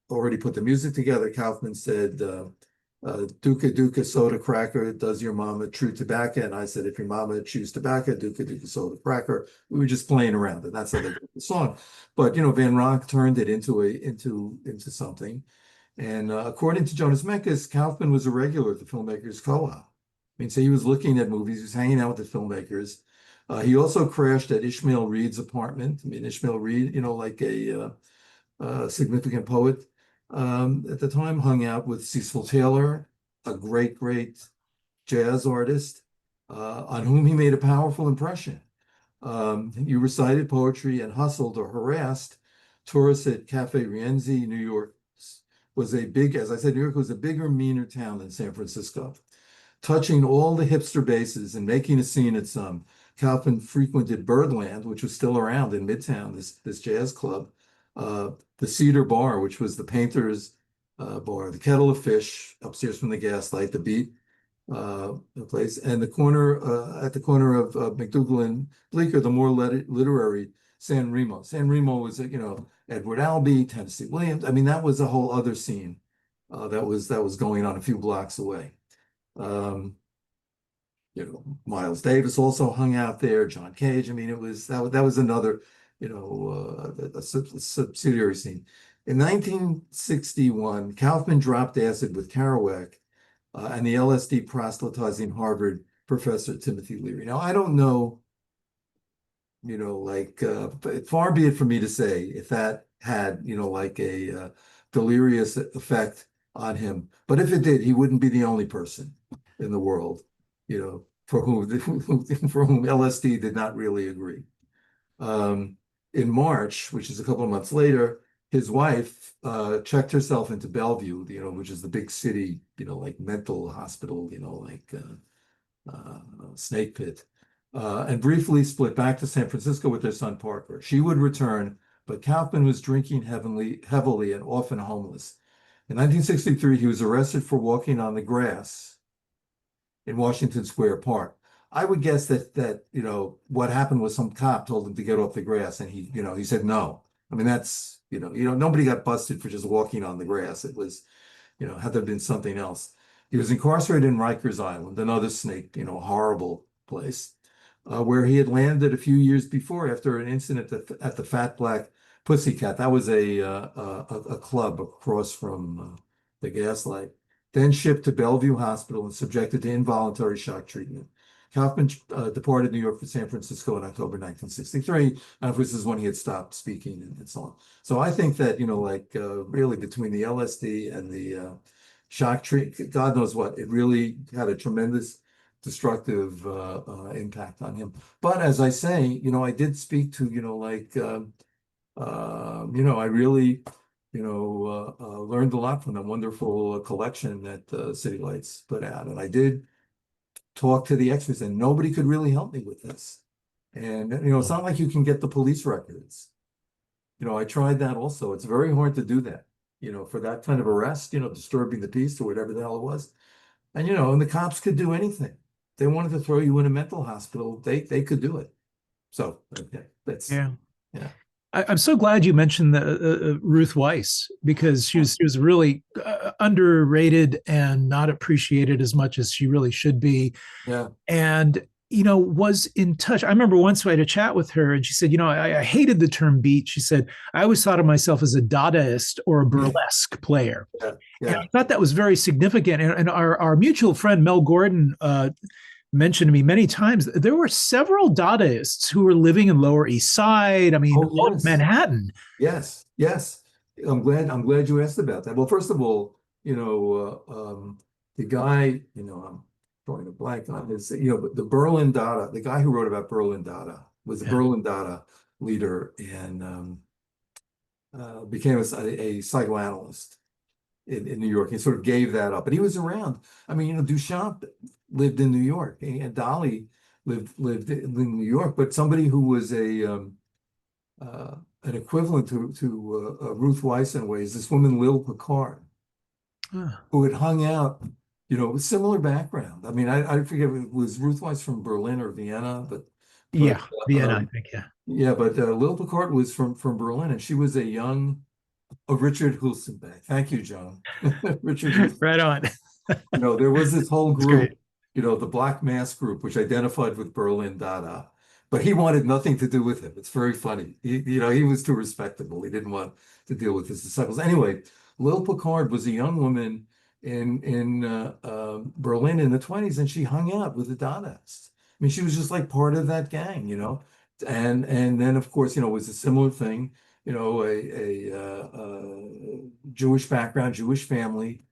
already put the music together. Kaufman said, Duka Duka soda cracker, does your mama chew tobacco? And I said, if your mama chews tobacco, Duka Duka soda cracker. We were just playing around, and that's how they wrote the song. But Van Ronk turned it into something. And according to Jonas Mekas, Kaufman was a regular at the Filmmakers Co-op. I mean, so he was looking at movies, he was hanging out with the filmmakers. He also crashed at Ishmael Reed's apartment. I mean, Ishmael Reed, like a significant poet at the time, hung out with Cecil Taylor, a great, great jazz artist, on whom he made a powerful impression. He recited poetry and hustled or harassed tourists at Cafe Rienzi. New York was as I said, New York was a bigger, meaner town than San Francisco. Touching all the hipster bases and making a scene at some, Kaufman frequented Birdland, which was still around in Midtown, this jazz club, the Cedar Bar, which was the painter's bar, the Kettle of Fish upstairs from the Gaslight, the Beat place, and at the corner of McDougal and Bleecker, the more literary San Remo. San Remo was, Edward Albee, Tennessee Williams. I mean, that was a whole other scene that was going on a few blocks away. Miles Davis also hung out there, John Cage. I mean, that was another, a subsidiary scene. In 1961, Kaufman dropped acid with Kerouac and the LSD proselytizing Harvard professor Timothy Leary. Now, I don't know, far be it from me to say if that had, like a delirious effect on him. But if it did, he wouldn't be the only person in the world, for whom LSD did not really agree. In March, which is a couple of months later, his wife checked herself into Bellevue, which is the big city, like mental hospital, snake pit, and briefly split back to San Francisco with their son Parker. She would return, but Kaufman was drinking heavily and often homeless. In 1963, he was arrested for walking on the grass in Washington Square Park. I would guess that what happened was some cop told him to get off the grass, and he said no. I mean, that's nobody got busted for just walking on the grass. It was, had there been something else. He was incarcerated in Rikers Island, another snake, horrible place, where he had landed a few years before after an incident at the Fat Black Pussycat. That was a club across from the Gaslight. Then shipped to Bellevue Hospital and subjected to involuntary shock treatment. Kaufman departed New York for San Francisco in October 1963. And of course, this is when he had stopped speaking and so on. So I think that, really between the LSD and the shock treatment, God knows what, it really had a tremendous destructive impact on him. But as I say, I did speak to, I really, learned a lot from the wonderful collection that City Lights put out. And I did talk to the experts, and nobody could really help me with this. And, it's not like you can get the police records. I tried that also. It's very hard to do that, for that kind of arrest, disturbing the peace or whatever the hell it was. And, and the cops could do anything. They wanted to throw you in a mental hospital. They could do it. So, okay, that's, yeah. I'm so glad you mentioned the Ruth Weiss, because she was really underrated and not appreciated as much as she really should be. Yeah. And, was in touch. I remember once I had a chat with her and she said, I hated the term beat. She said, I always thought of myself as a Dadaist or a burlesque player. Yeah. And I thought that was very significant. And our mutual friend, Mel Gordon, mentioned to me many times, there were several Dadaists who were living in Lower East Side. I mean, Manhattan. Yes. I'm glad you asked about that. Well, first of all, the guy, I'm drawing a blank on his, the Berlin Dada, the guy who wrote about Berlin Dada was a Berlin Dada leader and became a psychoanalyst in New York. He sort of gave that up, but he was around. I mean, Duchamp lived in New York, and Dali lived in New York, but somebody who was an equivalent to Ruth Weiss in ways, this woman Lil Picard, who had hung out, with similar background. I mean, I forget, was Ruth Weiss from Berlin or Vienna, but Vienna, I think, yeah. Yeah, but Lil Picard was from Berlin, and she was a young Richard Hulsenbeck. Thank you, John. Richard Hulsenbeck. Right on. There was this whole group, the Black Mass group, which identified with Berlin Dada, but he wanted nothing to do with him. It's very funny. He was too respectable. He didn't want to deal with his disciples. Anyway, Lil Picard was a young woman in Berlin in the 1920s, and she hung out with the Dadaists. I mean, she was just like part of that gang, and then of course, it was a similar thing, a Jewish background, Jewish family,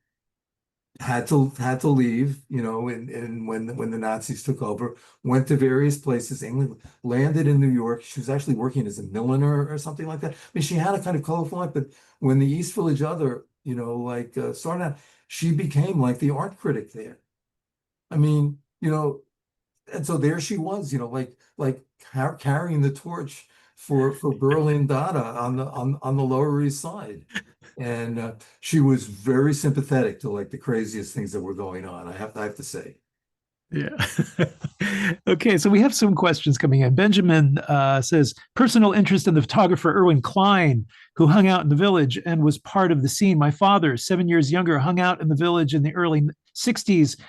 had to leave, and when the Nazis took over, went to various places, England, landed in New York. She was actually working as a milliner or something like that. I mean, she had a kind of colorful life, but when the East Village Other, started out, she became like the art critic there. I mean, and so there she was, like carrying the torch for Berlin Dada on the Lower East Side. And she was very sympathetic to like the craziest things that were going on, I have to say. Yeah. Okay, so we have some questions coming in. Benjamin says, personal interest in the photographer Irwin Klein, who hung out in the Village and was part of the scene. My father, 7 years younger, hung out in the Village in the early 60s.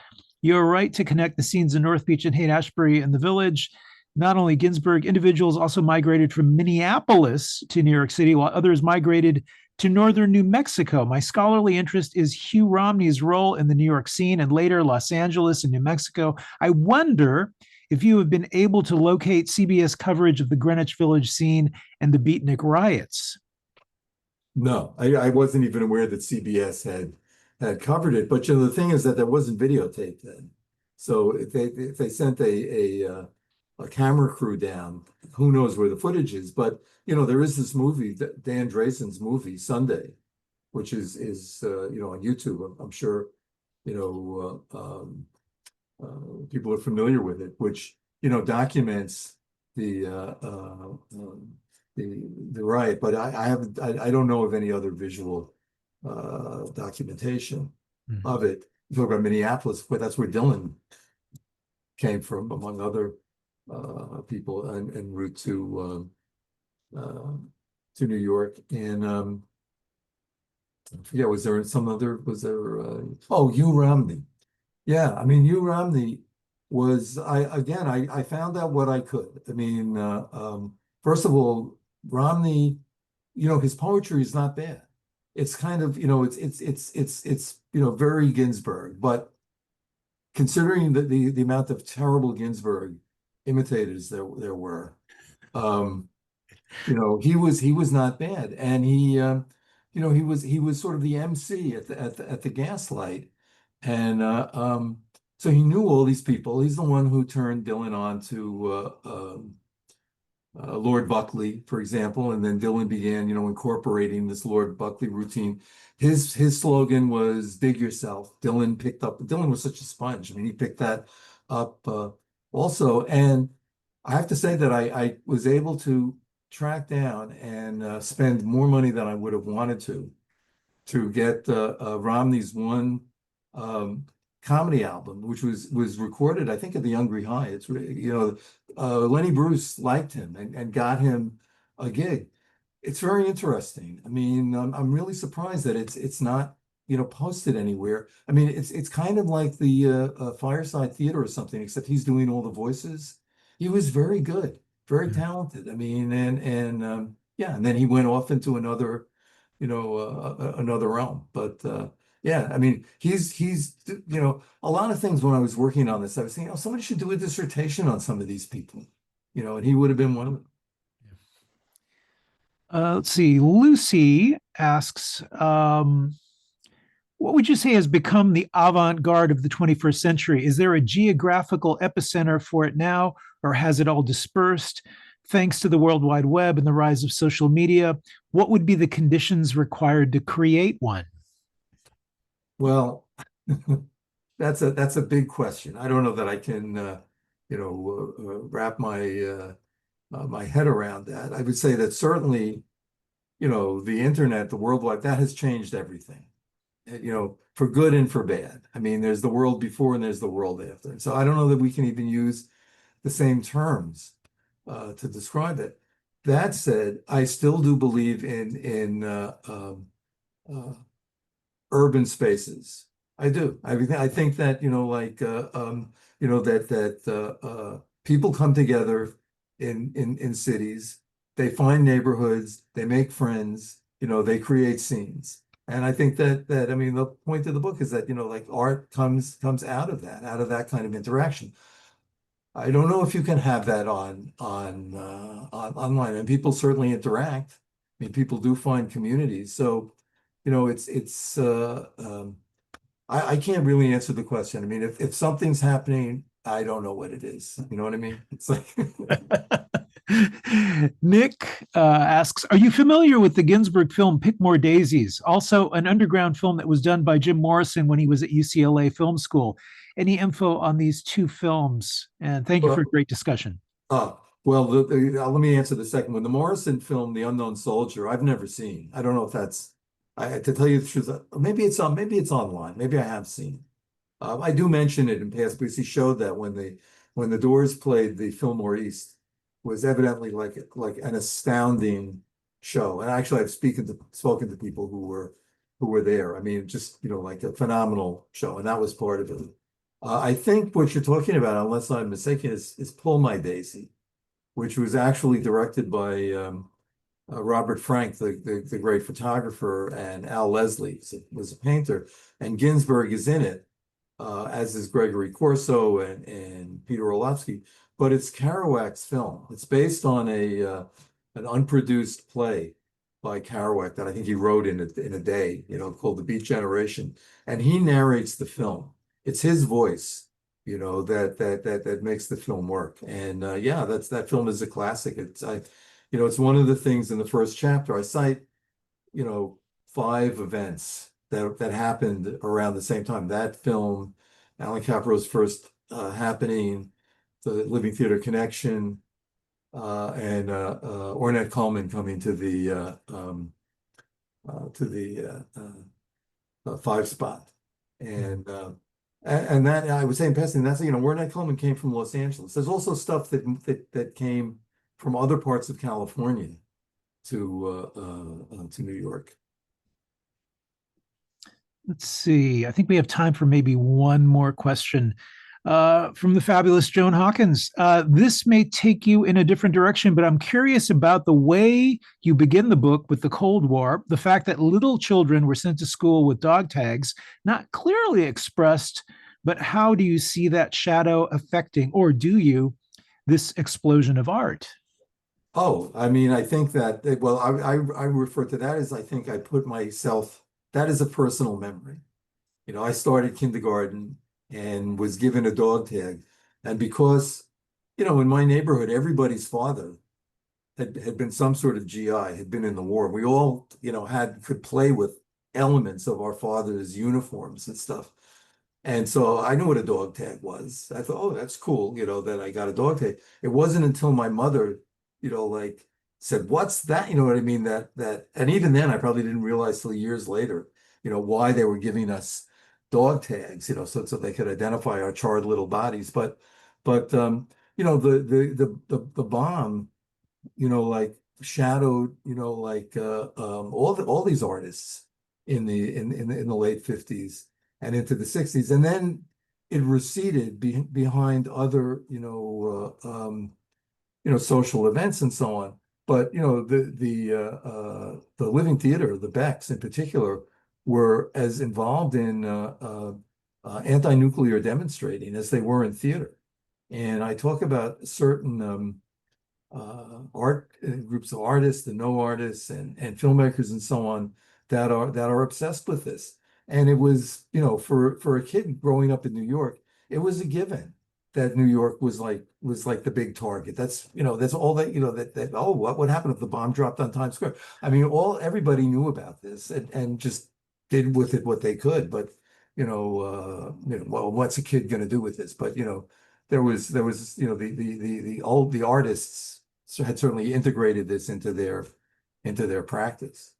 You're right to connect the scenes in North Beach and Haight-Ashbury and the Village. Not only Ginsberg, individuals also migrated from Minneapolis to New York City, while others migrated to northern New Mexico. My scholarly interest is Hugh Romney's role in the New York scene and later Los Angeles and New Mexico. I wonder if you have been able to locate CBS coverage of the Greenwich Village scene and the Beatnik riots. No, I wasn't even aware that CBS had covered it. But the thing is that there wasn't videotape then. So if they sent a camera crew down, who knows where the footage is? But there is this movie, Dan Drazen's movie Sunday, which is on YouTube. I'm sure people are familiar with it, which documents the riot. But I don't know of any other visual documentation of it. You talk about Minneapolis, but that's where Dylan came from, among other people, en route to New York. And I forget, was there Hugh Romney? Yeah, I mean, Hugh Romney was, I found out what I could. I mean, first of all, Romney, his poetry is not bad. It's kind of, it's very Ginsberg, but considering the amount of terrible Ginsberg imitators there were, he was not bad. And he was sort of the MC at the Gaslight. And so he knew all these people. He's the one who turned Dylan on to Lord Buckley, for example, and then Dylan began, incorporating this Lord Buckley routine. His slogan was "Dig yourself." Dylan was such a sponge. I mean, he picked that up also. And I have to say that I was able to track down and spend more money than I would have wanted to get Romney's one comedy album, which was recorded, I think, at the Hungry High. It's Lenny Bruce liked him and got him a gig. It's very interesting. I mean, I'm really surprised that it's not posted anywhere. I mean, it's kind of like the Fireside Theater or something, except he's doing all the voices. He was very good, very talented. I mean, and then he went off into another realm. But yeah, I mean, he's a lot of things. When I was working on this, I was thinking, somebody should do a dissertation on some of these people, and he would have been one of them. Let's see. Lucy asks, what would you say has become the avant-garde of the 21st century? Is there a geographical epicenter for it now, or has it all dispersed? Thanks to the World Wide Web and the rise of social media, what would be the conditions required to create one? Well, that's a big question. I don't know that I can, wrap my my head around that. I would say that certainly, the internet, the World Wide, that has changed everything, for good and for bad. I mean, there's the world before and there's the world after. And so I don't know that we can even use the same terms to describe it. That said, I still do believe in urban spaces. I do. I think that that people come together in cities. They find neighborhoods. They make friends. They create scenes. And I think that I mean, the point of the book is that art comes out of that kind of interaction. I don't know if you can have that on online, and people certainly interact. I mean, people do find communities. So, I can't really answer the question. I mean, if something's happening, I don't know what it is. You know what I mean? It's like Nick asks, are you familiar with the Ginsberg film Pick More Daisies? Also an underground film that was done by Jim Morrison when he was at UCLA Film School. Any info on these two films? And thank you for a great discussion. Well, let me answer the second one. The Morrison film, The Unknown Soldier, I've never seen. I don't know if that's, to tell you the truth, maybe it's online. Maybe I have seen. I do mention it in past because he showed that when the Doors played the Fillmore East, was evidently like an astounding show. And actually, I've spoken to people who were there. I mean, just like a phenomenal show, and that was part of it. I think what you're talking about, unless I'm mistaken, is Pull My Daisy, which was actually directed by Robert Frank, the great photographer, and Al Leslie was a painter, and Ginsberg is in it, as is Gregory Corso and Peter Orlovsky. But it's Kerouac's film. It's based on an unproduced play by Kerouac that I think he wrote in a day, called The Beat Generation, and he narrates the film. It's his voice, that makes the film work. And yeah, that film is a classic. It's one of the things in the first chapter I cite, 5 events that happened around the same time. That film, Alan Capro's first happening, the Living Theater Connection, and Ornette Coleman coming to the 5 spot, and that I was saying passing. That's Ornette Coleman came from Los Angeles. There's also stuff that came from other parts of California to New York. Let's see. I think we have time for maybe one more question. From the fabulous Joan Hawkins. This may take you in a different direction, but I'm curious about the way you begin the book with the Cold War, the fact that little children were sent to school with dog tags, not clearly expressed, but how do you see that shadow affecting, or do you, this explosion of art? Oh, I mean, I think that, well, I refer to that as, I think I put myself, that is a personal memory. I started kindergarten and was given a dog tag. And because, in my neighborhood, everybody's father had been some sort of GI, had been in the war. We all, could play with elements of our father's uniforms and stuff. And so I knew what a dog tag was. I thought, oh, that's cool, that I got a dog tag. It wasn't until my mother, said, what's that? You know what I mean? And even then I probably didn't realize till years later, why they were giving us dog tags, so they could identify our charred little bodies. But the bomb, shadowed, all these artists in the late 50s and into the 60s, and then it receded behind other, social events and so on. But the Living Theater, the Becks in particular, were as involved in anti-nuclear demonstrating as they were in theater. And I talk about certain art groups of artists, the no artists, and filmmakers and so on that are obsessed with this. And it was, for a kid growing up in New York, it was a given that New York was like the big target. That's all that oh, what would happen if the bomb dropped on Times Square? I mean, everybody knew about this and just did with it what they could. But well, what's a kid going to do with this? But there was the artists had certainly integrated this into their practice.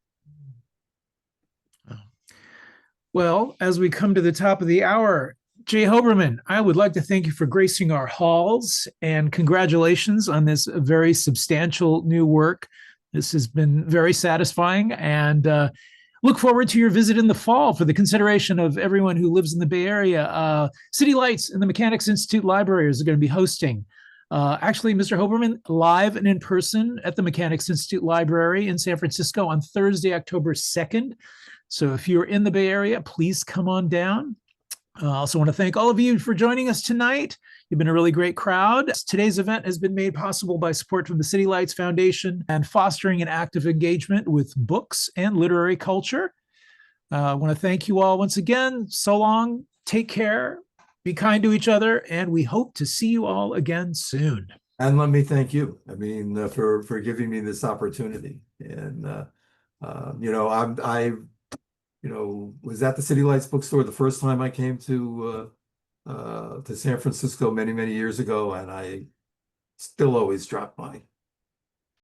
Well, as we come to the top of the hour, Jay Hoberman, I would like to thank you for gracing our halls, and congratulations on this very substantial new work. This has been very satisfying, and look forward to your visit in the fall for the consideration of everyone who lives in the Bay Area. City Lights and the Mechanics Institute Libraries are going to be hosting, actually, Mr. Hoberman, live and in person at the Mechanics Institute Library in San Francisco on Thursday, October 2nd. So if you're in the Bay Area, please come on down. I also want to thank all of you for joining us tonight. You've been a really great crowd. Today's event has been made possible by support from the City Lights Foundation and fostering an active engagement with books and literary culture. I want to thank you all once again. So long, take care, be kind to each other, and we hope to see you all again soon. And let me thank you, for giving me this opportunity. And, I was at the City Lights bookstore the first time I came to San Francisco many, many years ago, and I still always drop by.